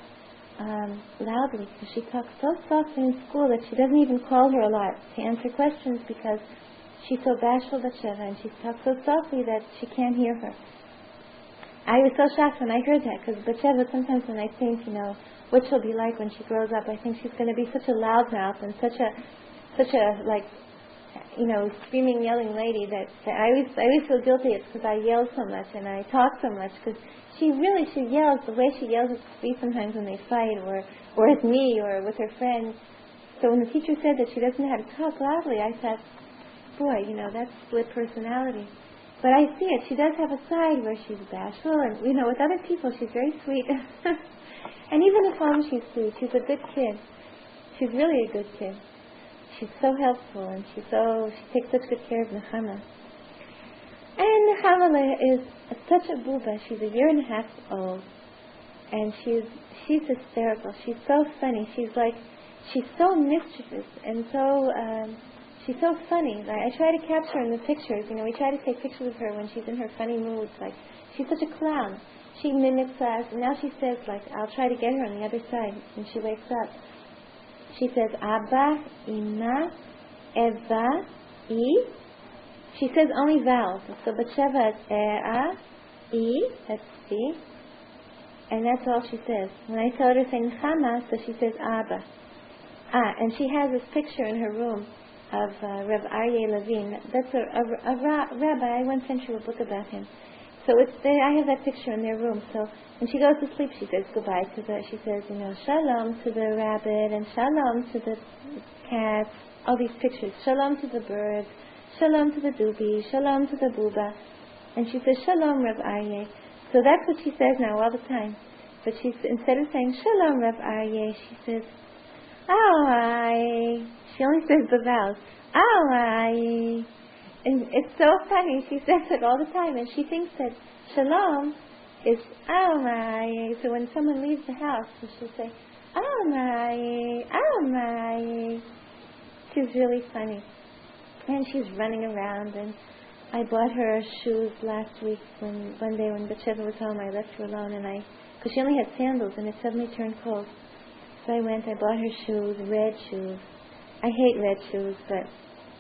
S1: loudly, because she talks so softly in school that she doesn't even call her a lot to answer questions, because she's so bashful, Batsheva, and she talks so softly that she can't hear her. I was so shocked when I heard that, because Batsheva, sometimes when I think, what she'll be like when she grows up, I think she's going to be such a loudmouth and such a screaming, yelling lady that I always feel guilty. It's because I yell so much and I talk so much, because she yells. The way she yells at me sometimes when they fight, or at me, or with her friends. So when the teacher said that she doesn't know how to talk loudly, I thought, boy, that's split personality. But I see it. She does have a side where she's bashful, and with other people she's very sweet. And even at home she's sweet. She's a good kid. She's really a good kid. She's so helpful, and she takes such good care of Nechama. And Nechama is such a booba. She's 1.5 years old, and she's hysterical. She's so funny. She's so mischievous, and she's so funny. I try to capture her in the pictures. We try to take pictures of her when she's in her funny moods. She's such a clown. She mimics us. And now she says, I'll try to get her on the other side when she wakes up. She says, Abba, Ima, Eva, I. She says only vowels. So Batsheva is Ea, I, that's C. And that's all she says. When I tell her to say Nechama, so she says Abba. And she has this picture in her room of Reb Aryeh Levine. That's a rabbi. I once sent you a book about him. So I have that picture in their room. So when she goes to sleep, she says goodbye to she says, shalom to the rabbit, and shalom to the cat, all these pictures. Shalom to the bird, shalom to the doobie, shalom to the booba. And she says, shalom, Reb Aryeh. So that's what she says now all the time. But instead of saying, shalom, Reb Aryeh, she says, Awai. She only says the vowels. Awai. And it's so funny. She says it all the time. And she thinks that shalom is Awai. So when someone leaves the house, she'll say, Awai, Awai. She's really funny. And she's running around. And I bought her shoes last week one day when Batsheva was home. I left her alone, because she only had sandals, and it suddenly turned cold. So I went, I bought her shoes, red shoes. I hate red shoes, but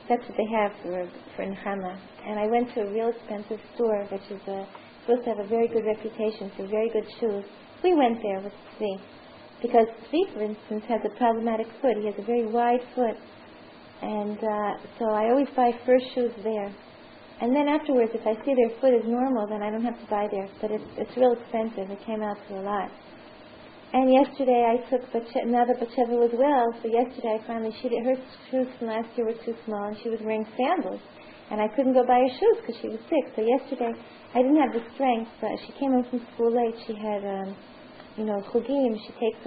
S1: that's what they have for Nechama. And I went to a real expensive store, which is supposed to have a very good reputation for very good shoes. We went there with Tzvi, because Tzvi, for instance, has a problematic foot. He has a very wide foot. And so I always buy first shoes there. And then afterwards, if I see their foot is normal, then I don't have to buy there. But it's real expensive. It came out to a lot. And yesterday I took now that Batsheva was well, so yesterday I finally, her shoes from last year were too small, and she was wearing sandals. And I couldn't go buy her shoes because she was sick. So yesterday I didn't have the strength, but she came home from school late. She had, chugim. She takes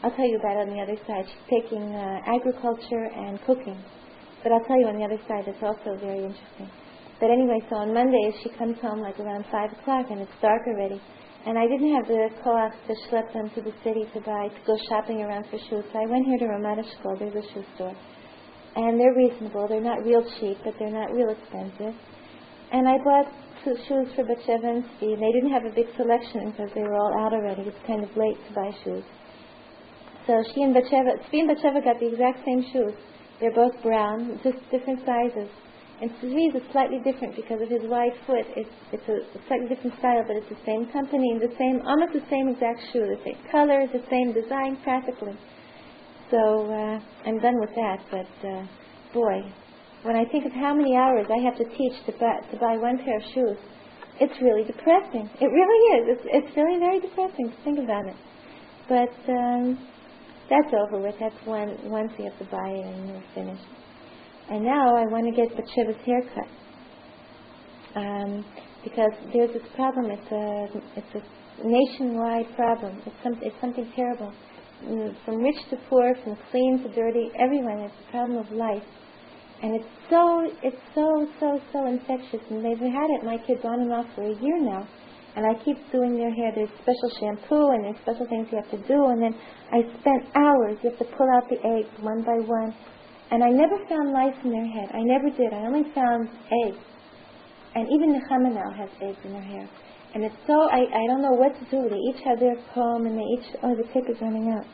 S1: I'll tell you about it on the other side. She's taking agriculture and cooking. But I'll tell you on the other side, it's also very interesting. But anyway, so on Mondays she comes home around 5 o'clock, and it's dark already. And I didn't have the koach to schlep them to the city to go shopping around for shoes. So I went here to Ramat Eshkol. There's a shoe store. And they're reasonable. They're not real cheap, but they're not real expensive. And I bought shoes for Batsheva and Steve. They didn't have a big selection because they were all out already. It's kind of late to buy shoes. So Steve and Batsheva got the exact same shoes. They're both brown, just different sizes. And Tzvi is slightly different because of his wide foot. It's a slightly different style, but it's the same company, almost the same exact shoe, the same color, the same design practically. So I'm done with that. But boy, when I think of how many hours I have to teach to buy one pair of shoes, it's really depressing. It really is. It's really very depressing to think about it. But that's over with. That's once you have to buy it and you're finished. And now I want to get Batsheva's haircut, because there's this problem. It's a nationwide problem. It's something terrible. From rich to poor, from clean to dirty, everyone. It's a problem of life. And it's so infectious. And they've had it, my kids, on and off for a year now. And I keep doing their hair. There's special shampoo and there's special things you have to do. And then I spent hours. You have to pull out the eggs one by one. And I never found lice in their head. I never did. I only found eggs. And even Nechama now has eggs in her hair. And it's so, I don't know what to do. They each have their comb and they each, the tape is running out.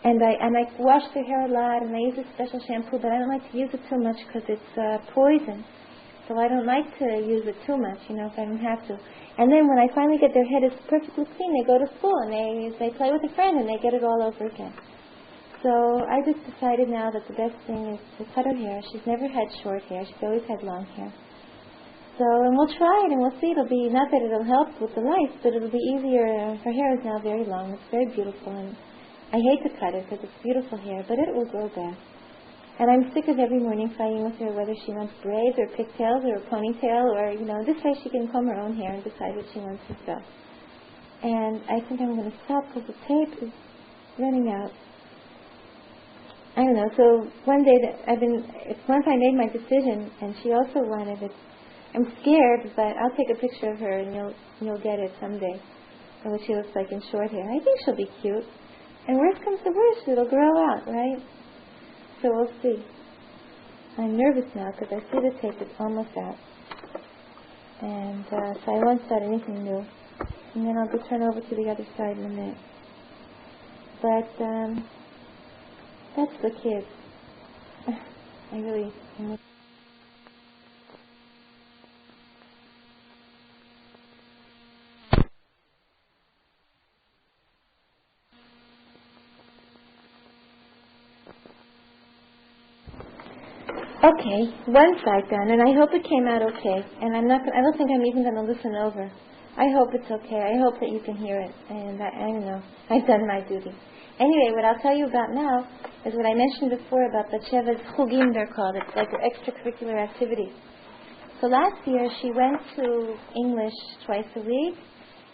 S1: And I wash their hair a lot and I use a special shampoo, but I don't like to use it too much because it's poison. So I don't like to use it too much, if I don't have to. And then when I finally get their head is perfectly clean, they go to school and they play with a friend and they get it all over again. So I just decided now that the best thing is to cut her hair. She's never had short hair. She's always had long hair. So, and we'll try it and we'll see. It'll be, not that it'll help with the lice, but it'll be easier. Her hair is now very long. It's very beautiful. And I hate to cut it because it's beautiful hair, but it will grow back. And I'm sick of every morning fighting with her whether she wants braids or pigtails or a ponytail or, this way she can comb her own hair and decide what she wants herself. And I think I'm going to stop because the tape is running out. I don't know. So one day once I made my decision, and she also wanted it. I'm scared, but I'll take a picture of her and you'll get it someday. And what she looks like in short hair. I think she'll be cute. And worst comes to worst, it'll grow out, right? So we'll see. I'm nervous now because I see the tape is almost out. And so I won't start anything new. And then I'll go turn over to the other side in a minute. But that's the kids. I really... Okay, one side done, and I hope it came out okay. And I don't think I'm even going to listen over. I hope it's okay. I hope that you can hear it. And I don't know. I've done my duty. Anyway, what I'll tell you about now is what I mentioned before about the Sheva's chugim, they're called. It's like extracurricular activities. So last year she went to English twice a week,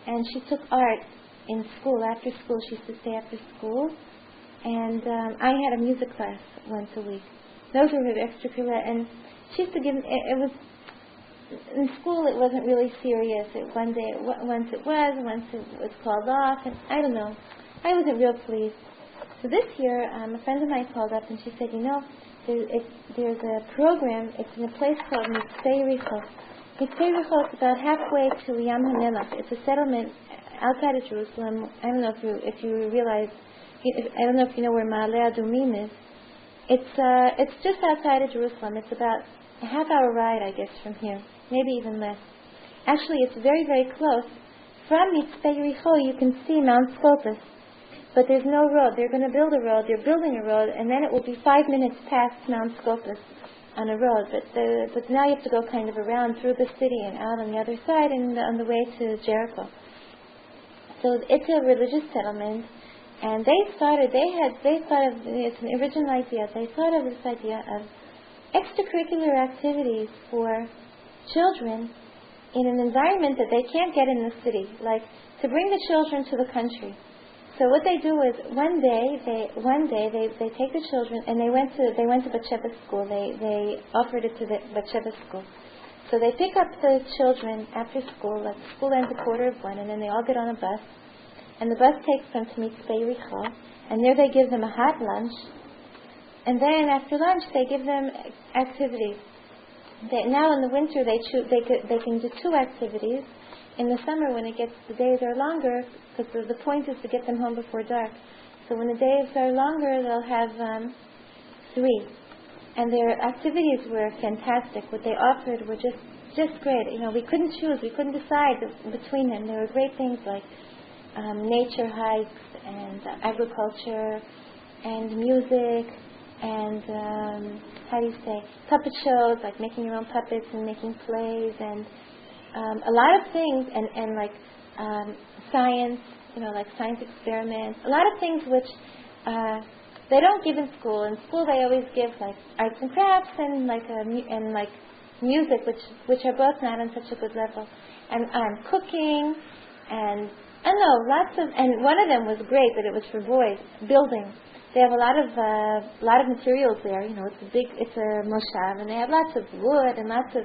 S1: and she took art in school. After school, she used to stay after school. And I had a music class once a week. Those were her extracurricular, and she used to give. It was in school. It wasn't really serious. Once it was called off, and I don't know. I wasn't real pleased. So this year, a friend of mine called up and she said, there's a program. It's in a place called Mesperet. It's about halfway to Yam HaMelech. It's a settlement outside of Jerusalem. I don't know if you realize. I don't know if you know where Ma'ale Adumim is. It's just outside of Jerusalem. It's about a half-hour ride, I guess, from here. Maybe even less. Actually, it's very, very close. From Mesperet you can see Mount Scopus. But there's no road. They're going to build a road. They're building a road, and then it will be 5 minutes past Mount Scopus on a road. But now you have to go kind of around through the city and out on the other side and on the way to Jericho. So it's a religious settlement. And it's an original idea. They thought of this idea of extracurricular activities for children in an environment that they can't get in the city, like to bring the children to the country. So what they do is one day they take the children and they went to Batsheva school. They offered it to the Batsheva school. So they pick up the children after school, like school ends 1:45, and then they all get on a bus. And the bus takes them to Mesperet, and there they give them a hot lunch. And then after lunch, they give them activities. Now in the winter, they can do 2 activities. In the summer, when the days are longer, because the point is to get them home before dark. So when the days are longer, they'll have 3. And their activities were fantastic. What they offered were just great. We couldn't choose. We couldn't decide between them. There were great things like nature hikes and agriculture and music and puppet shows, like making your own puppets and making plays and a lot of things and like science, like science experiments, a lot of things which they don't give in school. In school they always give like arts and crafts and like music, which are both not on such a good level, and cooking and I don't know, and one of them was great, but it was for boys, building. They have a lot of materials there. It's a moshav, and they have lots of wood and lots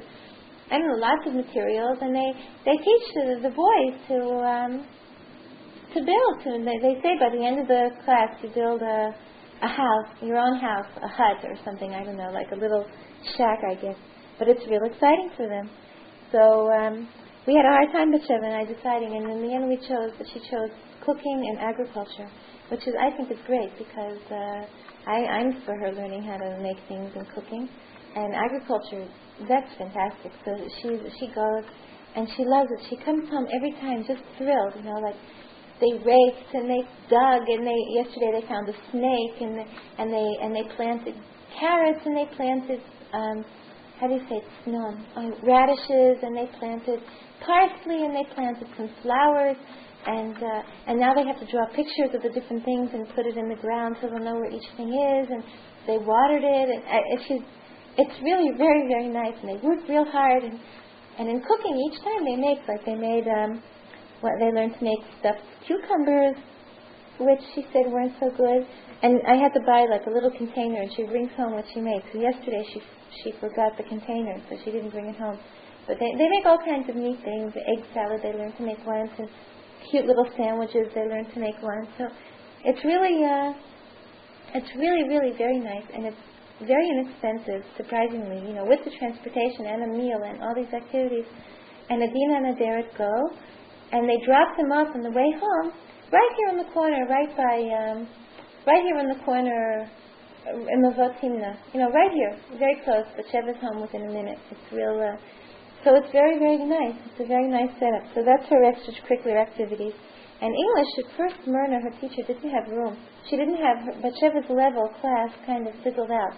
S1: of materials, and they teach the boys to build. They say by the end of the class you build a house, your own house, a hut or something. I don't know, like a little shack, I guess. But it's real exciting for them. So we had a hard time, Batsheva and I, deciding, and in the end she chose cooking and agriculture, which I think is great, because I'm for her learning how to make things and cooking, and agriculture, that's fantastic. So she goes and she loves it. She comes home every time just thrilled, like they raked and they dug, and yesterday they found a snake, and they planted carrots, and they planted radishes, and they planted parsley, and they planted some flowers. And now they have to draw pictures of the different things and put it in the ground so they'll know where each thing is. And they watered it. And it's really very, very nice. And they worked real hard. And in cooking, each time they made, they learned to make stuffed cucumbers, which she said weren't so good. And I had to buy a little container, and she brings home what she makes. So yesterday she forgot the container, so she didn't bring it home. But they make all kinds of neat things. The egg salad they learned to make once, and cute little sandwiches they learned to make once. So it's really really very nice, and it's very inexpensive, surprisingly, with the transportation and a meal and all these activities. And Dina and Aderet go, and they drop them off on the way home, right here in the corner, right here in the corner in the Votimna, right here, very close. But Sheva's home within a minute. It's real. So it's very, very nice. It's a very nice setup. So that's her extracurricular activities. And English, at first, Myrna, her teacher, didn't have room. She didn't have, but Sheva's level class kind of fizzled out.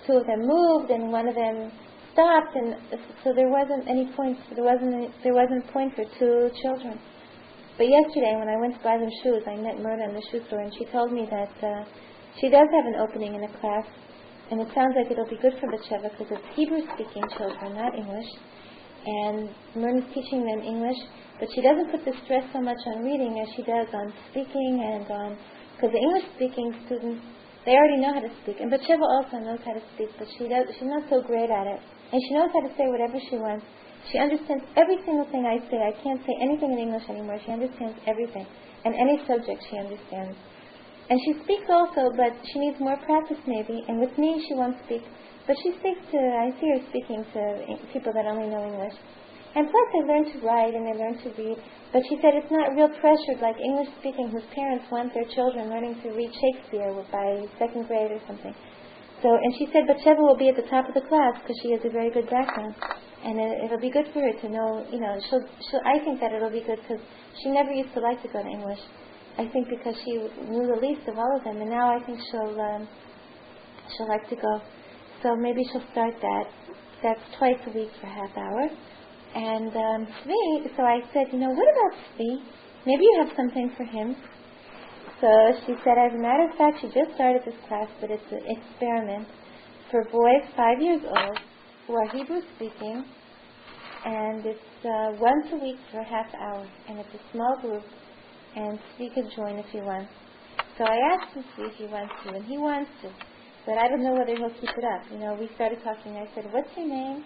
S1: Two of them moved, and one of them stopped, and so there wasn't any point. There wasn't a point for two children. But yesterday, when I went to buy them shoes, I met Myrna in the shoe store, and she told me that she does have an opening in a class, and it sounds like it'll be good for Batsheva because it's Hebrew-speaking children, not English. And Myrna's teaching them English, but she doesn't put the stress so much on reading as she does on speaking, and because the English-speaking students, they already know how to speak. And Batsheva also knows how to speak, but she's not so great at it. And she knows how to say whatever she wants. She understands every single thing I say. I can't say anything in English anymore. She understands everything. And any subject she understands. And she speaks also, but she needs more practice maybe. And with me, she won't speak. But she speaks I see her speaking to people that only know English. And plus they learn to write and they learn to read. But she said it's not real pressured like English speaking, whose parents want their children learning to read Shakespeare by second grade or something. And she said Batsheva will be at the top of the class because she has a very good background. And it'll be good for her to know, I think that it'll be good because she never used to like to go to English. I think because she knew the least of all of them, and now I think she'll like to go. So maybe she'll start that. That's twice a week for a half hour. And Svi, so I said, what about Svi? Maybe you have something for him. So she said, as a matter of fact, she just started this class, but it's an experiment for boys 5 years old who are Hebrew speaking, and it's once a week for a half hour, and it's a small group, and Svi could join if he wants. So I asked him if he wants to, and he wants to, but I don't know whether he'll keep it up. We started talking. I said, what's your name?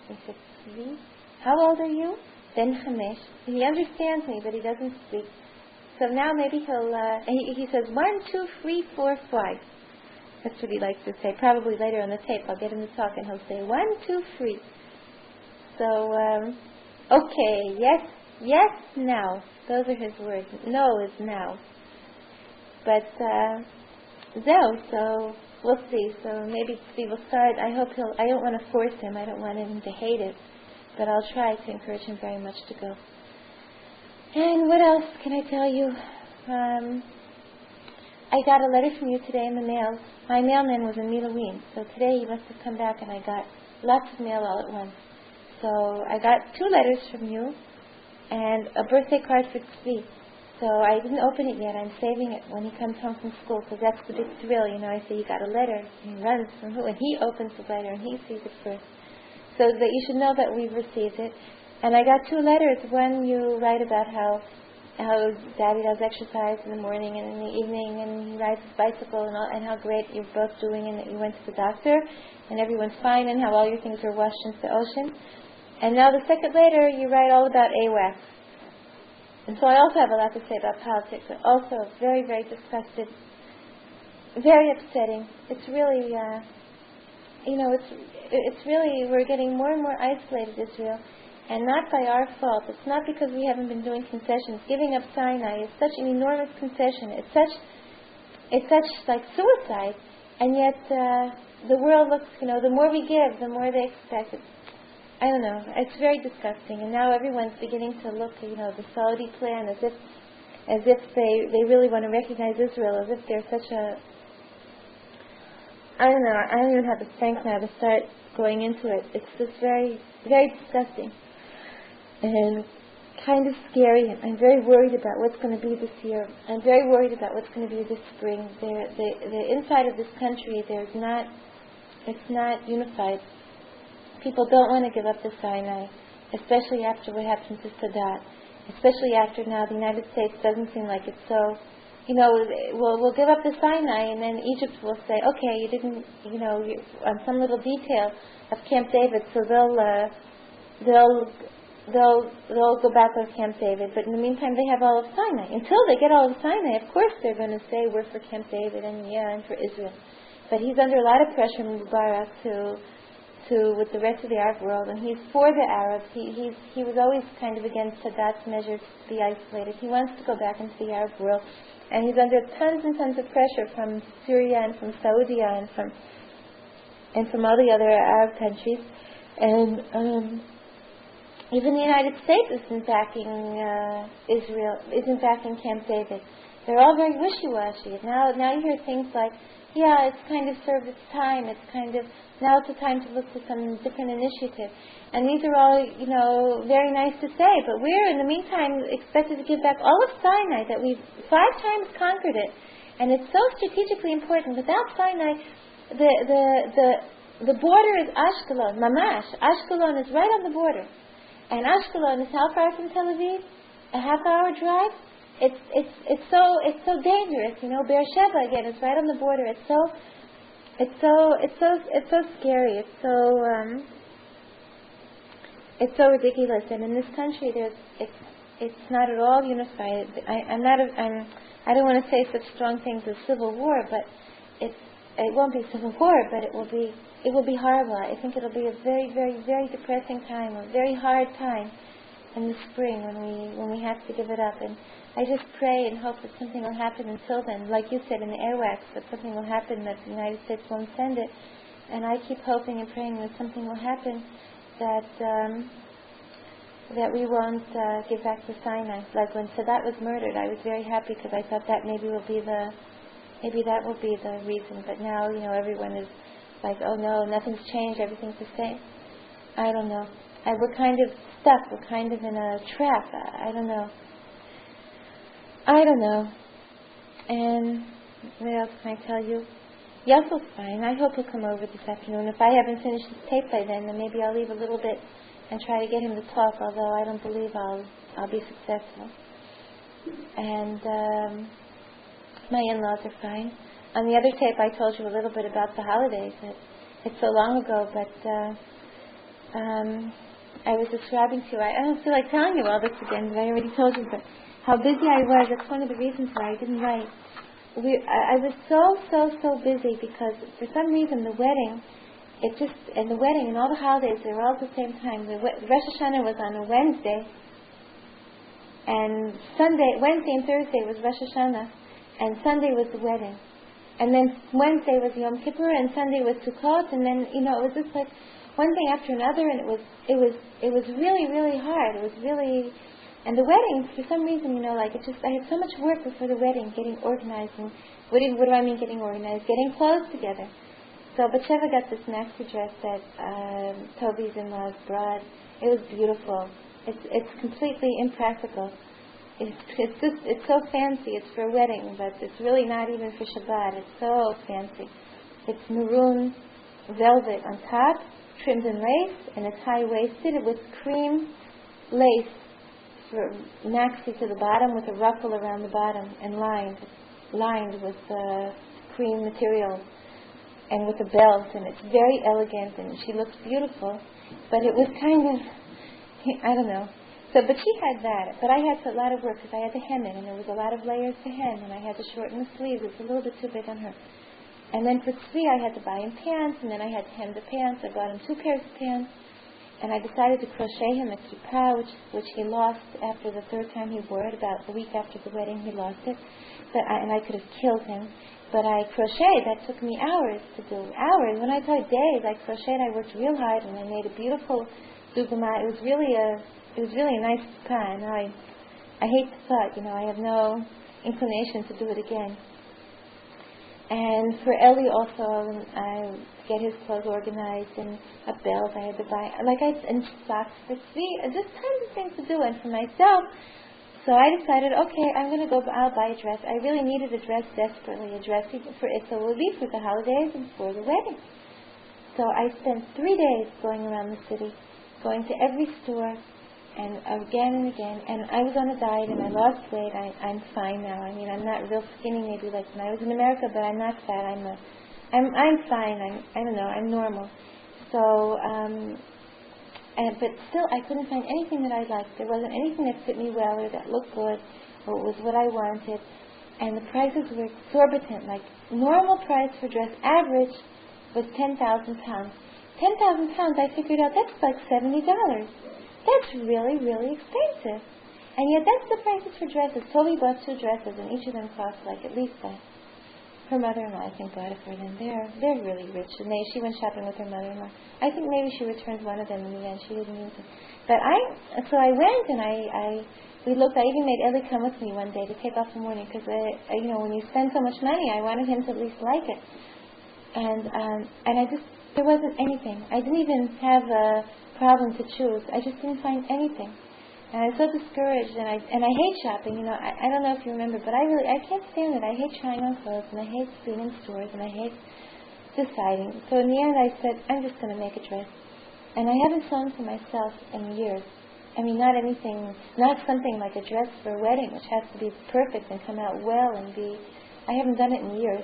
S1: He said, Svi. How old are you? Ben Chamesh. He understands me, but he doesn't speak. So now maybe he says 1, 2, 3, 4, 5. That's what he likes to say. Probably later on the tape I'll get him to talk and he'll say 1, 2, 3. So, okay, yes, now. Those are his words. No is now. But, so we'll see. So maybe Steve will start. I don't want to force him. I don't want him to hate it. But I'll try to encourage him very much to go. And what else can I tell you? I got a letter from you today in the mail. My mailman was in Milawin, so today he must have come back and I got lots of mail all at once. So I got 2 letters from you and a birthday card for Tzvi. So I didn't open it yet. I'm saving it when he comes home from school because that's the big thrill. I say, you got a letter. And he runs from who? And he opens the letter and he sees it first. So that you should know that we've received it. And I got 2 letters. One you write about how how Daddy does exercise in the morning and in the evening, and he rides his bicycle, and how great you're both doing, and that you went to the doctor, and everyone's fine, and how all your things are washed into the ocean. And now the second later, you write all about AWACS. And so I also have a lot to say about politics, but also very, very disgusted, very upsetting. It's really, it's really, we're getting more and more isolated, Israel. And not by our fault. It's not because we haven't been doing concessions. Giving up Sinai is such an enormous concession. It's such like suicide. And yet the world looks, the more we give, the more they expect. I don't know. It's very disgusting. And now everyone's beginning to look at, the Saudi plan as if they really want to recognize Israel, as if they're such a. I don't know. I don't even have the strength now to start going into it. It's just very, very disgusting. And kind of scary. I'm very worried about what's going to be this year. I'm very worried about what's going to be this spring. The inside of this country, it's not unified. People don't want to give up the Sinai, especially after what happened to Sadat. Especially after now the United States doesn't seem like it's so. We'll give up the Sinai, and then Egypt will say, okay, you didn't, on some little detail of Camp David, so they'll go back on Camp David. But in the meantime, they have all of Sinai. Until they get all of Sinai, of course they're going to say we're for Camp David and for Israel. But he's under a lot of pressure from Mubarak to with the rest of the Arab world, and he's for the Arabs. He was always kind of against Sadat's measure to be isolated. He wants to go back into the Arab world, and he's under tons and tons of pressure from Syria and from Saudi and from all the other Arab countries, and even the United States isn't backing Israel, isn't backing Camp David. They're all very wishy-washy. Now you hear things like, yeah, it's kind of served its time. It's kind of, now it's the time to look for some different initiative. And these are all, very nice to say, but we're, in the meantime, expected to give back all of Sinai, that we've 5 times conquered it. And it's so strategically important. Without Sinai, the border is Ashkelon, Mamash. Ashkelon is right on the border. And Ashkelon is how far from Tel Aviv? A half-hour drive? It's so dangerous, Beersheba again is right on the border. It's so scary. It's so ridiculous. And in this country, it's not at all unified. I don't want to say such strong things as civil war, but it won't be civil war, but it will be horrible. I think it'll be a very, very, very depressing time, a very hard time in the spring when we have to give it up. And I just pray and hope that something will happen until then, like you said in the airwax, that something will happen, that the United States won't send it. And I keep hoping and praying that something will happen, that we won't give back to Sinai. Like when Sadat was murdered, I was very happy because I thought that maybe that will be the reason. But now, everyone is like, oh no, nothing's changed, everything's the same. I don't know. We're kind of stuck. We're kind of in a trap. I don't know. And what else can I tell you? Yassel's fine. I hope he'll come over this afternoon. If I haven't finished his tape by then maybe I'll leave a little bit and try to get him to talk, although I don't believe I'll be successful. And my in-laws are fine. On the other tape I told you a little bit about the holidays. It's so long ago, but I was describing to you, I don't feel like telling you all this again, but I already told you, but how busy I was. That's one of the reasons why I didn't write. I was so busy because for some reason the wedding and all the holidays, they were all at the same time. Rosh Hashanah was on a Wednesday, and Wednesday and Thursday was Rosh Hashanah, and Sunday was the wedding. And then Wednesday was Yom Kippur, and Sunday was Sukkot, and then, it was just like one thing after another, and it was really, really hard. It was really. And the wedding, for some reason, I had so much work before the wedding, getting organized. And what do I mean getting organized? Getting clothes together. So Batsheva got this maxi dress that Toby's in-laws brought. It was beautiful. It's completely impractical. It's so fancy. It's for a wedding, but it's really not even for Shabbat. It's so fancy. It's maroon velvet on top, trimmed in lace, and it's high-waisted with cream lace maxi to the bottom with a ruffle around the bottom and lined with cream material and with a belt, and it's very elegant, and she looks beautiful, but it was kind of, I don't know. So, but she had that, but I had a lot of work because I had to hem it, and there was a lot of layers to hem, and I had to shorten the sleeves. It was a little bit too big on her. And then for Tzvi, I had to buy him pants, and then I had to hem the pants. I bought him 2 pairs of pants. And I decided to crochet him a kippah, which he lost after the 3rd time he wore it. About a week after the wedding, he lost it. And I could have killed him. But I crocheted. That took me hours to do. Hours. When I tell you days, I crocheted. I worked real hard, and I made a beautiful dugama. It was really a nice kippah. And I hate the thought. I have no inclination to do it again. And for Eli also, I get his clothes organized and a belt I had to buy, and socks for Tzvi, just tons of things to do. And for myself, so I decided, okay, I'm going to go. I'll buy a dress. I really needed a dress desperately, a dress for it, so it would be for the holidays and for the wedding. So I spent 3 days going around the city, going to every store, and again and again. And I was on a diet, and I lost weight. I'm fine now. I mean, I'm not real skinny, maybe like when I was in America, but I'm not fat. I'm fine. I don't know. I'm normal. So, but still, I couldn't find anything that I liked. There wasn't anything that fit me well or that looked good or was what I wanted. And the prices were exorbitant. Like normal price for dress average was 10,000 pounds. 10,000 pounds, I figured out that's like $70. That's really, really expensive. And yet that's the prices for dresses. Toby bought 2 dresses, and each of them cost like at least that. Her mother-in-law, I think, bought it for them. They're really rich. And she went shopping with her mother-in-law. I think maybe she returned one of them in the end. She didn't use it. But so I went, and we looked. I even made Eli come with me one day to take off the morning because, when you spend so much money, I wanted him to at least like it. And there wasn't anything. I didn't even have a problem to choose. I just didn't find anything. And I was so discouraged, and I hate shopping. I don't know if you remember, but I can't stand it. I hate trying on clothes, and I hate being in stores, and I hate deciding. So in the end, I said, I'm just going to make a dress. And I haven't sewn for myself in years. I mean, not something like a dress for a wedding, which has to be perfect and come out well and be. I haven't done it in years,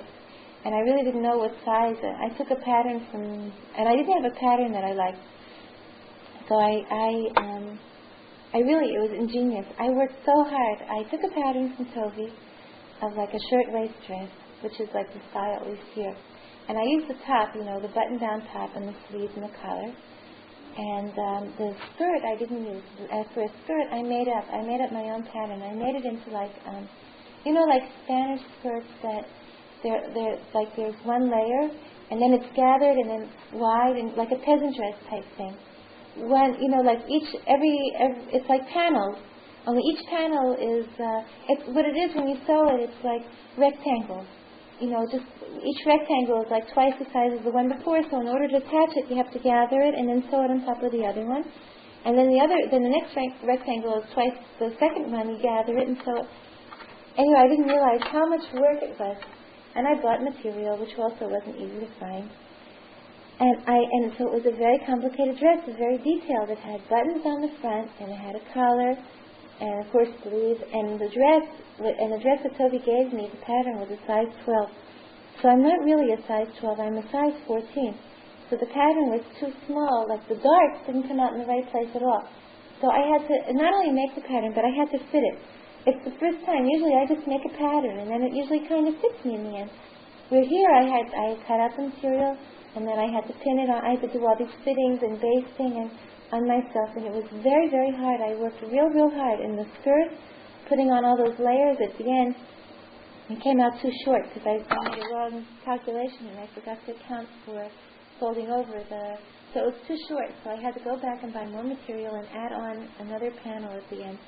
S1: and I really didn't know what size. I took a pattern and I didn't have a pattern that I liked. So it was ingenious. I worked so hard. I took a pattern from Toby of like a shirt-waist dress, which is like the style at least here. And I used the top, the button-down top and the sleeves and the collar. And the skirt I didn't use. As for a skirt, I made up my own pattern. I made it into like, like Spanish skirts that they're like there's one layer, and then it's gathered and then it's wide and like a peasant dress type thing. It's like panels. Only each panel is, it's what it is when you sew it. It's like rectangles. Just each rectangle is like twice the size of the one before. So in order to attach it, you have to gather it and then sew it on top of the other one. And then the next rectangle is twice the second one. You gather it and sew it. Anyway, I didn't realize how much work it was. And I bought material, which also wasn't easy to find. And so it was a very complicated dress. It was very detailed. It had buttons on the front, and it had a collar, and of course sleeves. And the dress that Toby gave me, the pattern was a size 12. So I'm not really a size 12. I'm a size 14. So the pattern was too small. Like the darts didn't come out in the right place at all. So I had to not only make the pattern, but I had to fit it. It's the first time. Usually I just make a pattern, and then it usually kind of fits me in the end. Where here I cut out the material, and then I had to pin it on. I had to do all these fittings and basting and on myself, and it was very, very hard. I worked real, real hard. In the skirt, putting on all those layers at the end, it came out too short because I made a wrong calculation, and I forgot to account for folding over so it was too short. So I had to go back and buy more material and add on another panel at the end.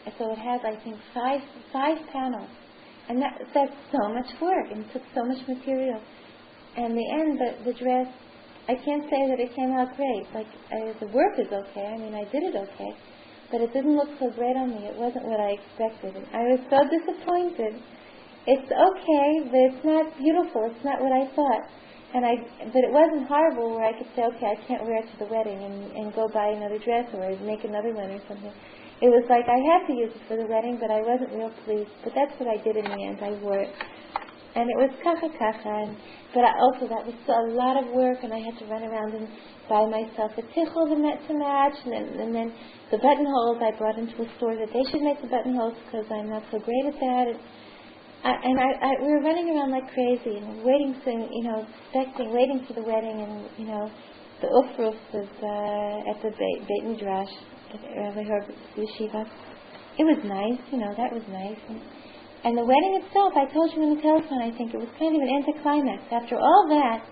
S1: And so it had, I think, five panels, and that's so much work, and it took so much material. And in the end, the dress, I can't say that it came out great. The work is okay. I mean, I did it okay. But it didn't look so great on me. It wasn't what I expected. And I was so disappointed. It's okay, but it's not beautiful. It's not what I thought. But it wasn't horrible where I could say, okay, I can't wear it to the wedding and go buy another dress or make another one or something. it was like I had to use it for the wedding, but I wasn't real pleased. But that's what I did in the end. I wore it. And it was kacha. But that was a lot of work, and I had to run around and buy myself a tichel to match, and then the buttonholes I brought into a store that they should make the buttonholes because I'm not so great at that. And we were running around like crazy and waiting for the wedding, and the ufruf was at the Beit Midrash at Rabbi Horbitz's yeshiva. It was nice, that was nice. And the wedding itself, I told you in the telephone, I think it was kind of an anticlimax. After all that,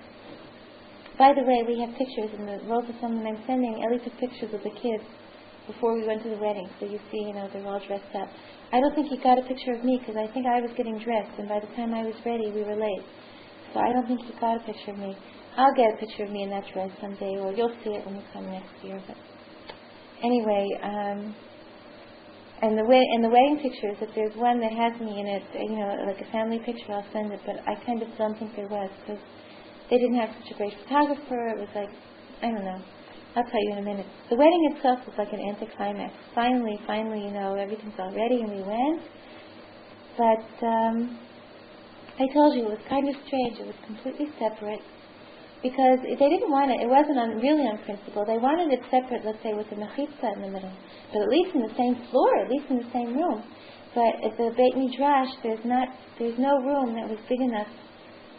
S1: by the way, we have pictures in the rolls of something I'm sending. Ellie took pictures of the kids before we went to the wedding, so you see, they're all dressed up. I don't think he got a picture of me because I think I was getting dressed, and by the time I was ready, we were late. So I don't think he got a picture of me. I'll get a picture of me in that dress someday, or you'll see it when we come next year. But anyway, and the wedding pictures, if there's one that has me in it, like a family picture, I'll send it. But I kind of don't think there was because they didn't have such a great photographer. It was like, I don't know. I'll tell you in a minute. The wedding itself was like an anticlimax. Finally, everything's all ready and we went. But I told you it was kind of strange. It was completely separate because they didn't want it. It wasn't really on principle. They wanted it separate, let's say, with the mechitza in the middle, but at least in the same floor, at least in the same room. But at the Beit Midrash, there's no room that was big enough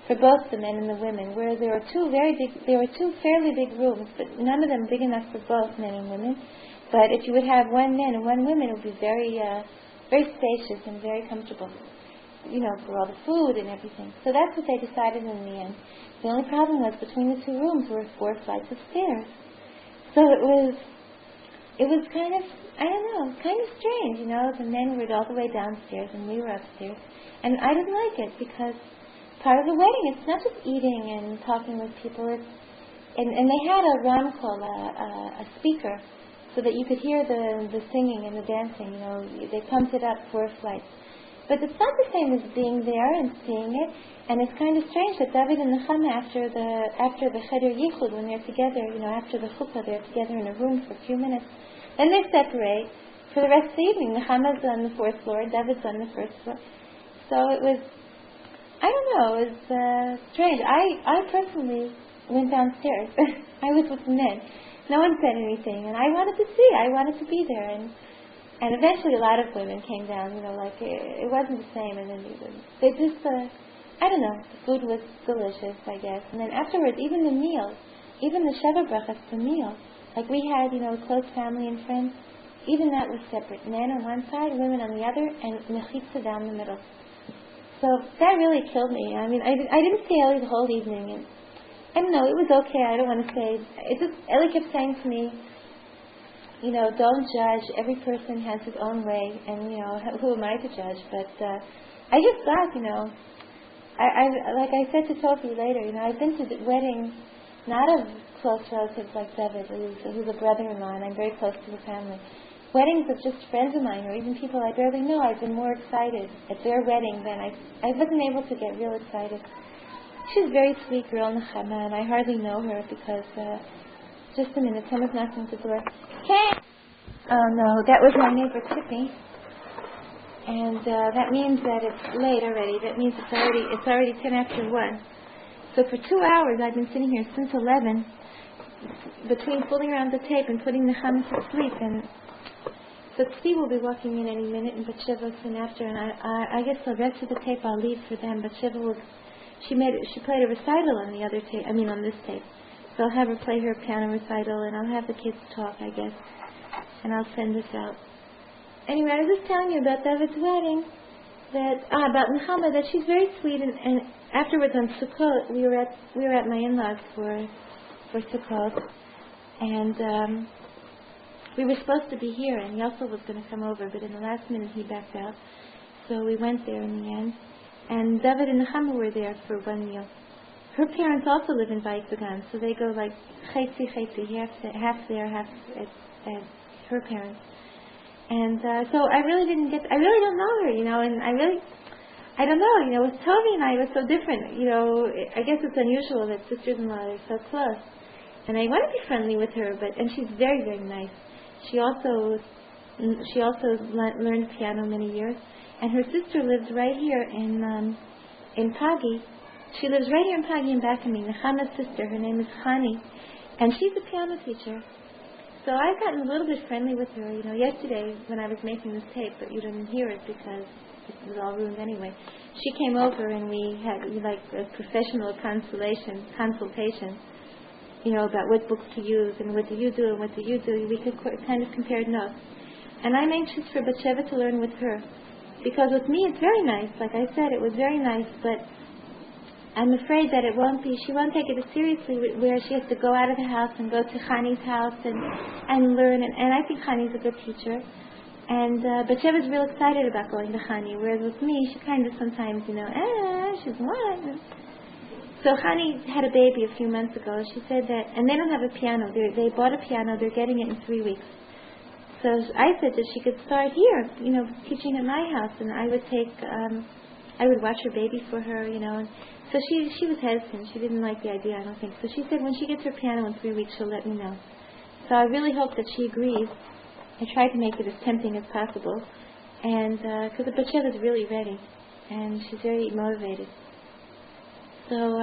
S1: for both the men and the women. Where there were two fairly big rooms, but none of them big enough for both men and women. But if you would have one man and one woman, it would be very, very spacious and very comfortable. For all the food and everything. So that's what they decided in the end. The only problem was between the two rooms were 4 flights of stairs. So it was kind of, I don't know, kind of strange, The men were all the way downstairs and we were upstairs. And I didn't like it because part of the wedding, it's not just eating and talking with people. And they had a ramkol, a speaker, so that you could hear the singing and the dancing. They pumped it up 4 flights. But it's not the same as being there and seeing it. And it's kind of strange that David and Nechama, after the cheder yichud, when they're together, after the chuppah, they're together in a room for a few minutes. Then they separate for the rest of the evening. Nechama's on the 4th floor, David's on the 1st floor. So it was, I don't know, it was strange. I personally went downstairs. I was with the men. No one said anything, and I wanted to see. I wanted to be there, and eventually a lot of women came down, it wasn't the same, and then they just, I don't know, the food was delicious, I guess. And then afterwards, even the meal, even the Sheva Brachas, the meal, like we had, close family and friends, even that was separate. Men on one side, women on the other, and mechitza down the middle. So that really killed me. I mean, I didn't see Ellie the whole evening, and I don't know, it was okay, I don't want to say, Ellie kept saying to me, don't judge. Every person has his own way, and who am I to judge? But I just thought, I like I said to Sophie later, I've been to weddings not of close relatives like David, who's a brother-in-law, and I'm very close to the family. Weddings of just friends of mine, or even people I barely know. I've been more excited at their wedding than I wasn't able to get real excited. She's a very sweet girl, Nechama, and I hardly know her because. Just a minute, someone's knocking at the door. Hey! Oh no, that was my neighbor Tippy. And that means that it's late already. That means it's already 10 after 1. So for 2 hours I've been sitting here since 11, between fooling around the tape and putting the Nechama to sleep. And so Steve will be walking in any minute, and Bathsheba will soon after. And I guess the rest of the tape I'll leave for them. Bathsheba will. She played a recital on the other tape. On this tape. So I'll have her play her piano recital, and I'll have the kids talk, I guess, and I'll send this out. Anyway, I was just telling you about David's wedding, about Nechama, that she's very sweet, and afterwards on Sukkot, we were at my in-laws for Sukkot, and we were supposed to be here, and Yossel was going to come over, but in the last minute he backed out, so we went there in the end, and David and Nechama were there for one meal. Her parents also live in Beit Began, so they go like chetzi, half there, half at her parents. And so I really don't know her, and I don't know, with Toby and I, it was so different, I guess it's unusual that sisters-in-law are so close. And I want to be friendly with her, and she's very, very nice. She also learned piano many years. And her sister lives right here in Pagi. She lives right here in Pagi in Bakami, Nechama's sister. Her name is Chani. And she's a piano teacher. So I've gotten a little bit friendly with her. Yesterday when I was making this tape, but you didn't hear it because it was all ruined anyway. She came over and we had like a professional consultation, about what books to use and what do you do and what do you do. We could kind of compare notes. And I'm anxious for Batsheva to learn with her. Because with me it's very nice. Like I said, it was very nice, but I'm afraid that she won't take it as seriously where she has to go out of the house and go to Chani's house and learn. And I think Chani's a good teacher. And Batsheva's real excited about going to Chani, whereas with me, she kind of sometimes, she's what? So Chani had a baby a few months ago. She said that, and they don't have a piano. They bought a piano. They're getting it in 3 weeks. So I said that she could start here, teaching at my house, and I would watch her baby for her, So she was hesitant. She didn't like the idea, I don't think. So she said when she gets her piano in 3 weeks, she'll let me know. So I really hope that she agrees. I tried to make it as tempting as possible, and because the Batsheva is really ready, and she's very motivated. So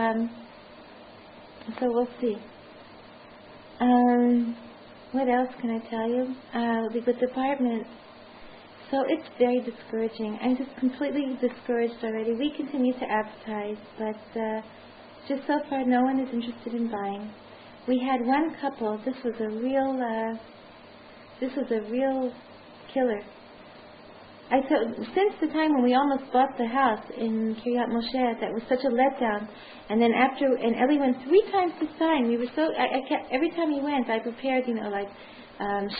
S1: we'll see. What else can I tell you? With the department, so it's very discouraging. I'm just completely discouraged already. We continue to advertise, but just so far no one is interested in buying. We had one couple. This was a real killer. Since the time when we almost bought the house in Kiryat Moshe, that was such a letdown. And then and Eli went 3 times to sign. We were so, I kept, every time he went, I prepared,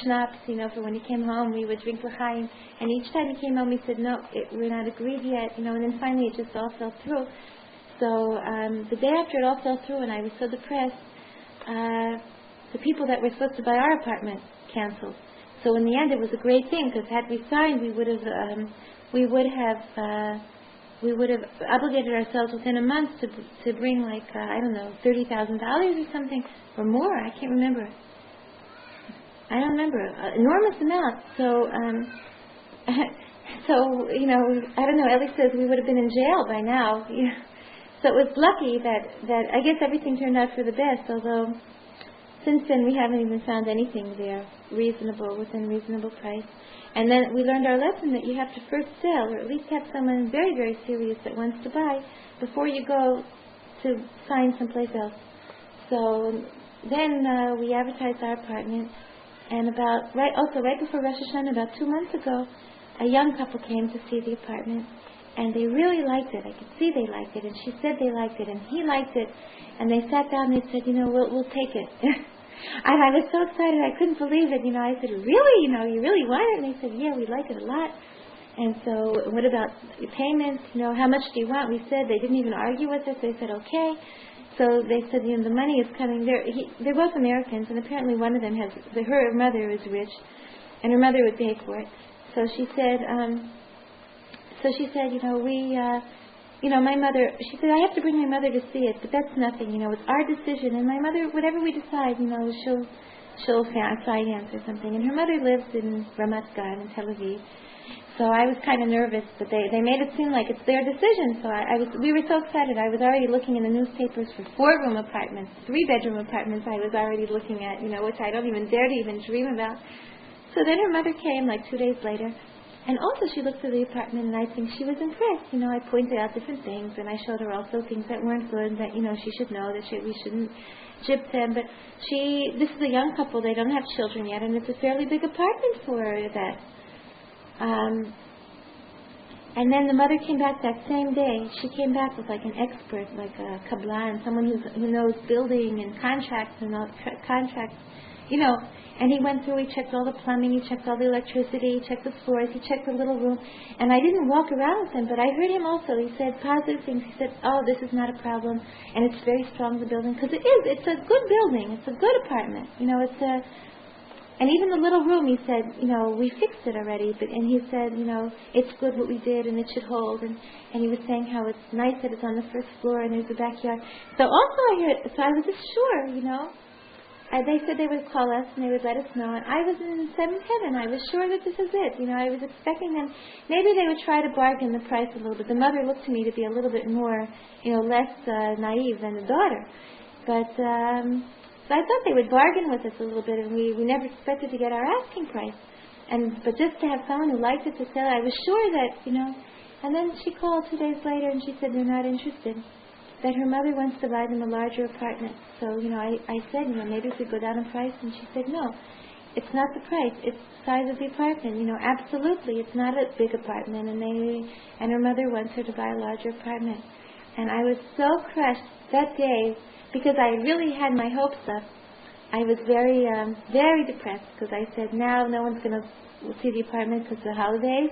S1: schnapps, for when he came home, we would drink l'chaim. And each time he came home, he said, no, we're not agreed yet, and then finally it just all fell through. So the day after it all fell through, and I was so depressed, the people that were supposed to buy our apartment canceled. So in the end, it was a great thing, because had we signed, we would have obligated ourselves within a month to bring $30,000 or something, or more. I can't remember. I don't remember. Enormous amount. So, I don't know. Ellie says we would have been in jail by now. So it was lucky that I guess everything turned out for the best. Although since then we haven't even found anything there within reasonable price. And then we learned our lesson that you have to first sell, or at least have someone very, very serious that wants to buy before you go to sign someplace else. So then we advertised our apartment, and right before Rosh Hashanah, about 2 months ago, a young couple came to see the apartment, and they really liked it. I could see they liked it, and she said they liked it, and he liked it, and they sat down and they said, we'll take it. And I was so excited, I couldn't believe it. I said, really? You really want it? And they said, yeah, we like it a lot. And so, what about the payments? How much do you want? We said, they didn't even argue with us. They said, okay. So they said, the money is coming. They're both Americans, and apparently one of them her mother is rich, and her mother would pay for it. So she said, my mother, she said, I have to bring my mother to see it, but that's nothing, it's our decision, and my mother, whatever we decide, she'll finance or something. And her mother lives in Ramat Gan in Tel Aviv. So I was kind of nervous, but they made it seem like it's their decision. So we were so excited. I was already looking in the newspapers for 4-room apartments, 3-bedroom apartments. I was already looking at, which I don't even dare to even dream about. So then her mother came 2 days later. And also she looked at the apartment, and I think she was impressed. I pointed out different things, and I showed her also things that weren't good, that, she should know that we shouldn't gyp them. But this is a young couple, they don't have children yet, and it's a fairly big apartment for that. And then the mother came back that same day. She came back with an expert, like a kablan, someone who knows building and contracts and all contracts, And he went through, he checked all the plumbing, he checked all the electricity, he checked the floors, he checked the little room. And I didn't walk around with him, but I heard him also. He said positive things. He said, this is not a problem, and it's very strong, the building. Because it is. It's a good building. It's a good apartment. And even the little room, he said, we fixed it already. And he said, it's good what we did, and it should hold. And he was saying how it's nice that it's on the first floor and there's a backyard. So also I was just sure, They said they would call us and they would let us know. And I was in seventh heaven. I was sure that this is it. I was expecting them. Maybe they would try to bargain the price a little bit. The mother looked to me to be a little bit more, less naive than the daughter. But so I thought they would bargain with us a little bit, and we never expected to get our asking price. But just to have someone who liked it to sell, I was sure that, And then she called 2 days later and she said they're not interested. That her mother wants to buy them a larger apartment. So, I said, maybe if we go down in price. And she said, no, it's not the price. It's the size of the apartment. Absolutely, it's not a big apartment. And her mother wants her to buy a larger apartment. And I was so crushed that day because I really had my hopes up. I was very, very depressed because I said, now no one's going to see the apartment because of the holidays.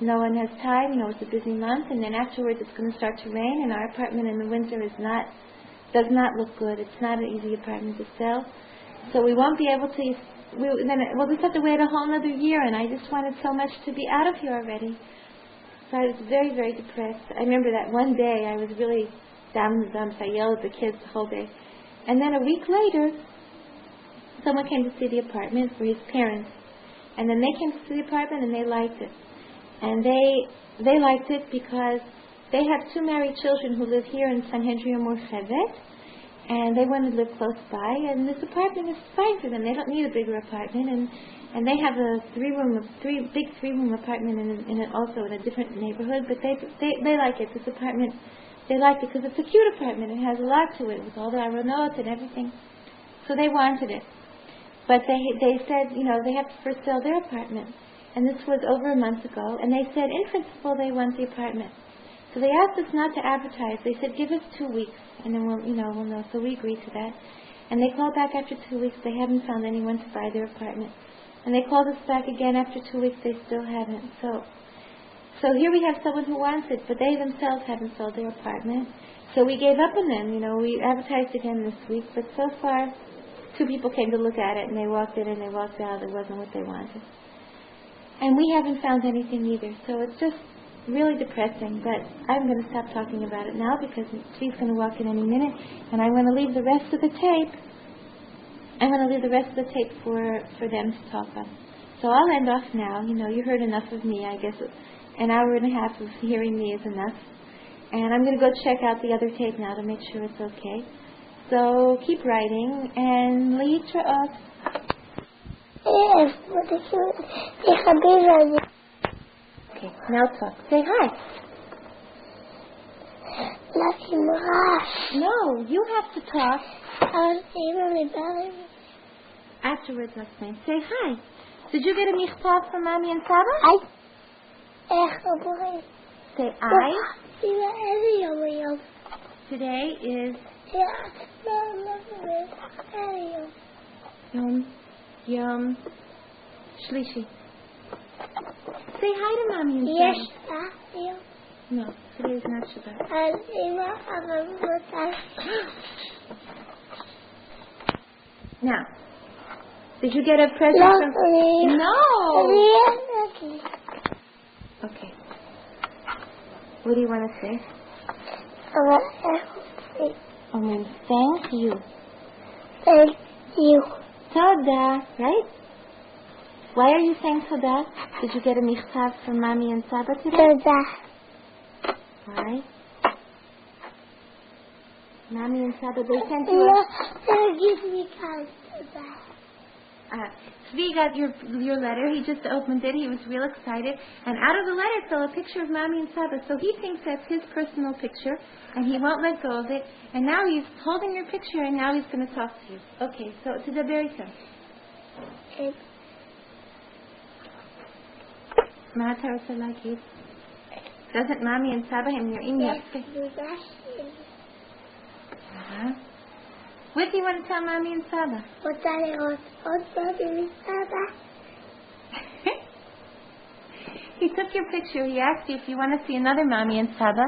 S1: No one has time, it's a busy month, and then afterwards it's going to start to rain, and our apartment in the winter does not look good. It's not an easy apartment to sell. So we won't be able to, we'll just have to wait a whole another year, and I just wanted so much to be out of here already. So I was very, very depressed. I remember that one day I was really down in the dumps. I yelled at the kids the whole day. And then a week later, someone came to see the apartment for his parents. And then they came to see the apartment and they liked it. And they liked it because they have 2 married children who live here in Sanhedrin or Chevet, and they want to live close by, and this apartment is fine for them. They don't need a bigger apartment, and they have a big 3-room apartment also in a different neighborhood, but they like it. This apartment, they like it because it's a cute apartment. It has a lot to it with all the aronot and everything. So they wanted it. But they said, they have to first sell their apartment. And this was over a month ago, and they said, in principle, they want the apartment. So they asked us not to advertise. They said, give us 2 weeks, and then we'll know. So we agreed to that. And they called back after 2 weeks. They haven't found anyone to buy their apartment. And they called us back again after 2 weeks. They still haven't. So here we have someone who wants it, but they themselves haven't sold their apartment. So we gave up on them. We advertised again this week, but so far, 2 people came to look at it, and they walked in and they walked out. It wasn't what they wanted. And we haven't found anything either, so it's just really depressing. But I'm going to stop talking about it now because she's going to walk in any minute, and I'm going to leave the rest of the tape. For them to talk on. So I'll end off now. You heard enough of me. I guess an hour and a half of hearing me is enough. And I'm going to go check out the other tape now to make sure it's okay. So keep writing and להתראות.
S2: Yes, but
S1: okay, now talk. Say hi. No, you have to talk. Afterwards, I'll explain. Say hi. Did you get a michtav from Mommy and Saba? Say I. Today is Yom Shlishi. Say hi to Mommy and Saba.
S2: Yes.
S1: No, today is not Shabbat. Now, did you get a present from... No! Okay. What do you want to say? Thank you.
S2: Thank you.
S1: Toda, right? Why are you saying Toda? Did you get a michtav from Mommy and Saba today?
S2: Toda.
S1: Why? Mommy and Saba, they sent you
S2: give me cards.
S1: Zvi got your letter. He just opened it. He was real excited. And out of the letter fell a picture of Mommy and Saba. So he thinks that's his personal picture, and he won't let go of it. And now he's holding your picture, and now he's going to talk to you. Okay, so to the very first. Doesn't Mommy and Saba have your email? What do you want to tell Mommy and Saba? He took your picture. He asked you if you want to see another Mommy and Saba.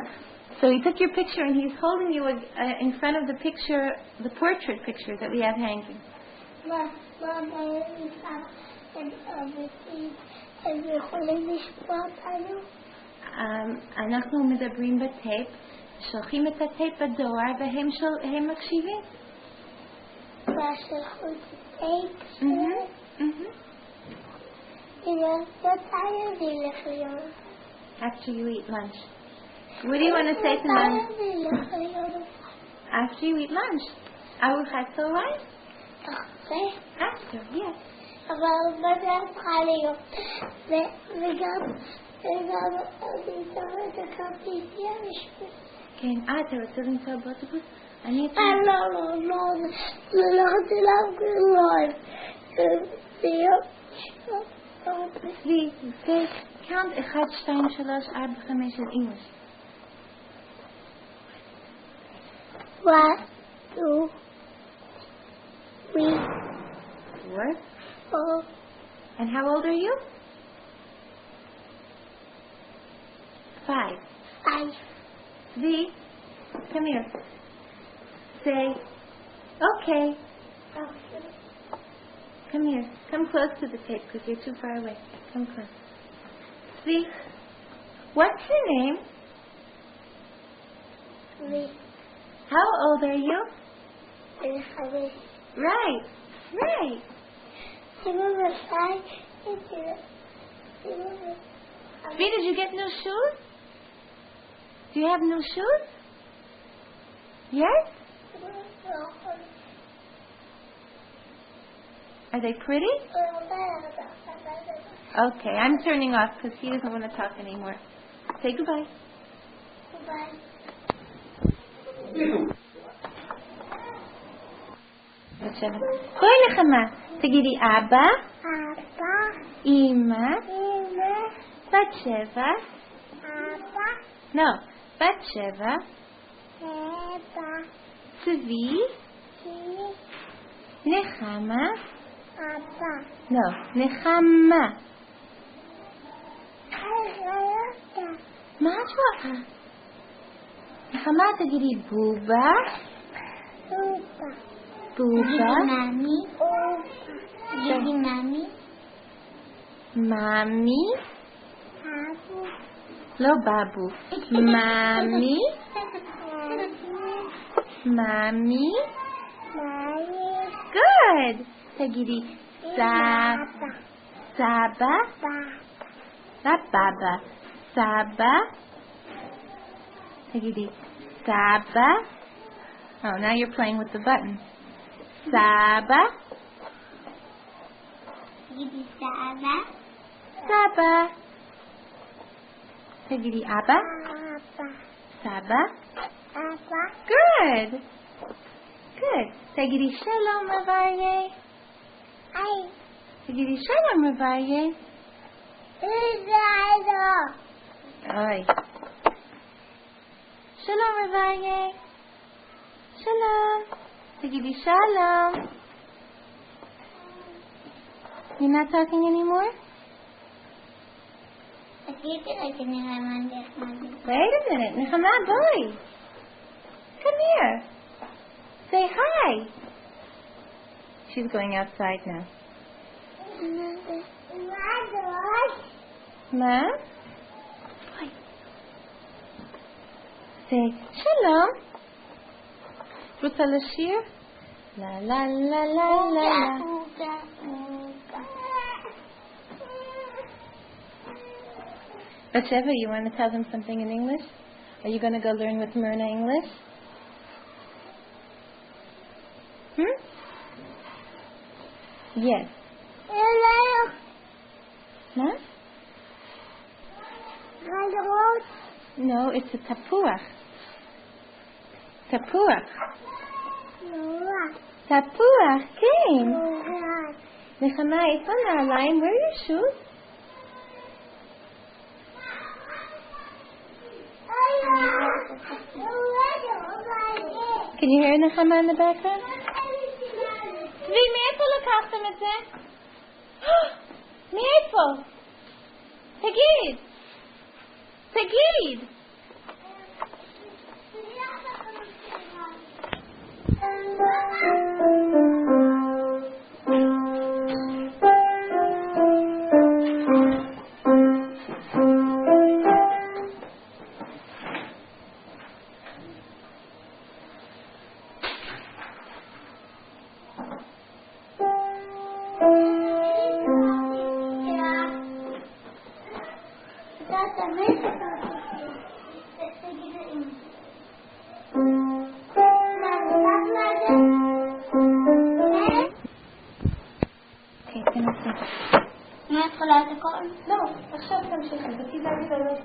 S1: So he took your picture and he's holding you in front of the picture, the portrait picture that we have hanging. אנחנו מדברים בטייפ, שולחים את הטייפ בדואר והם מקשיבים.
S2: בשכונת טייק.
S1: After you eat lunch. What do you want to say to Mom? After you eat lunch. ארוחת צהריים? After, yes.
S2: אבל מתי צריכה להיות? וגם אני צריך את הכרטיסיה בשביל.
S1: כן, אתה רוצה לנסוע באוטובוס?
S2: לא, זה לא גרוע.
S1: צבי, say count 1, 2, 3, 4, 5 in English.
S2: 1, 2, 3,
S1: 4.
S2: 4.
S1: And how old are you? 5.
S2: 5.
S1: Zee, come here. Say, okay. Come here. Come close to the tape because you're too far away. Come close. Zee, what's your name?
S2: 3.
S1: How old are you?
S2: 5.
S1: Right. Zee, did you get new shoes? Do you have new shoes? Yes? Are they pretty? Okay, I'm turning off because he doesn't want to talk anymore. Say goodbye.
S2: Goodbye.
S1: בואי לחמה. תגידי אבא, אמא, בת 7, לא, בת 7, צבי, נחמה, לא, נחמה. מה את רואה? נחמה תגידי בובה,
S2: מאמי,
S1: מאמי, לא בבו, מאמי, מאמי, good. תגידי סבא, לא בבא, סבא, תגידי סבא. Oh, now you're playing with the button. Saba. Saba. Tagidi Abba. Saba. Good. Tagidi Shalom Ravaye. Tagidi Shalom Ravaye. Oi. Shalom Ravaye. Shalom. Tagidi Shalom. You're not talking anymore? Wait a minute. Nechama, boy. Come here. Say hi. She's going outside now. Ma? Boy. Say Shalom. רוצה לשיר? La la la la la la. Batsheva, you want to tell them something in English? Are you going to go learn with Myrna English? Yes. No? No, it's a tapuach. Tapuach. Tapuach came. Nechama, it's on our line. Where are your shoes? Can you hear Nechama in the background? צבי, מאיפה לקחתם את זה? מאיפה? תגיד.
S2: תמיד תגידי אם.
S1: אוקיי, תנסי.
S2: מה התחולה את הכל?
S1: לא, עכשיו תמשיכי, בכיתה גדולות.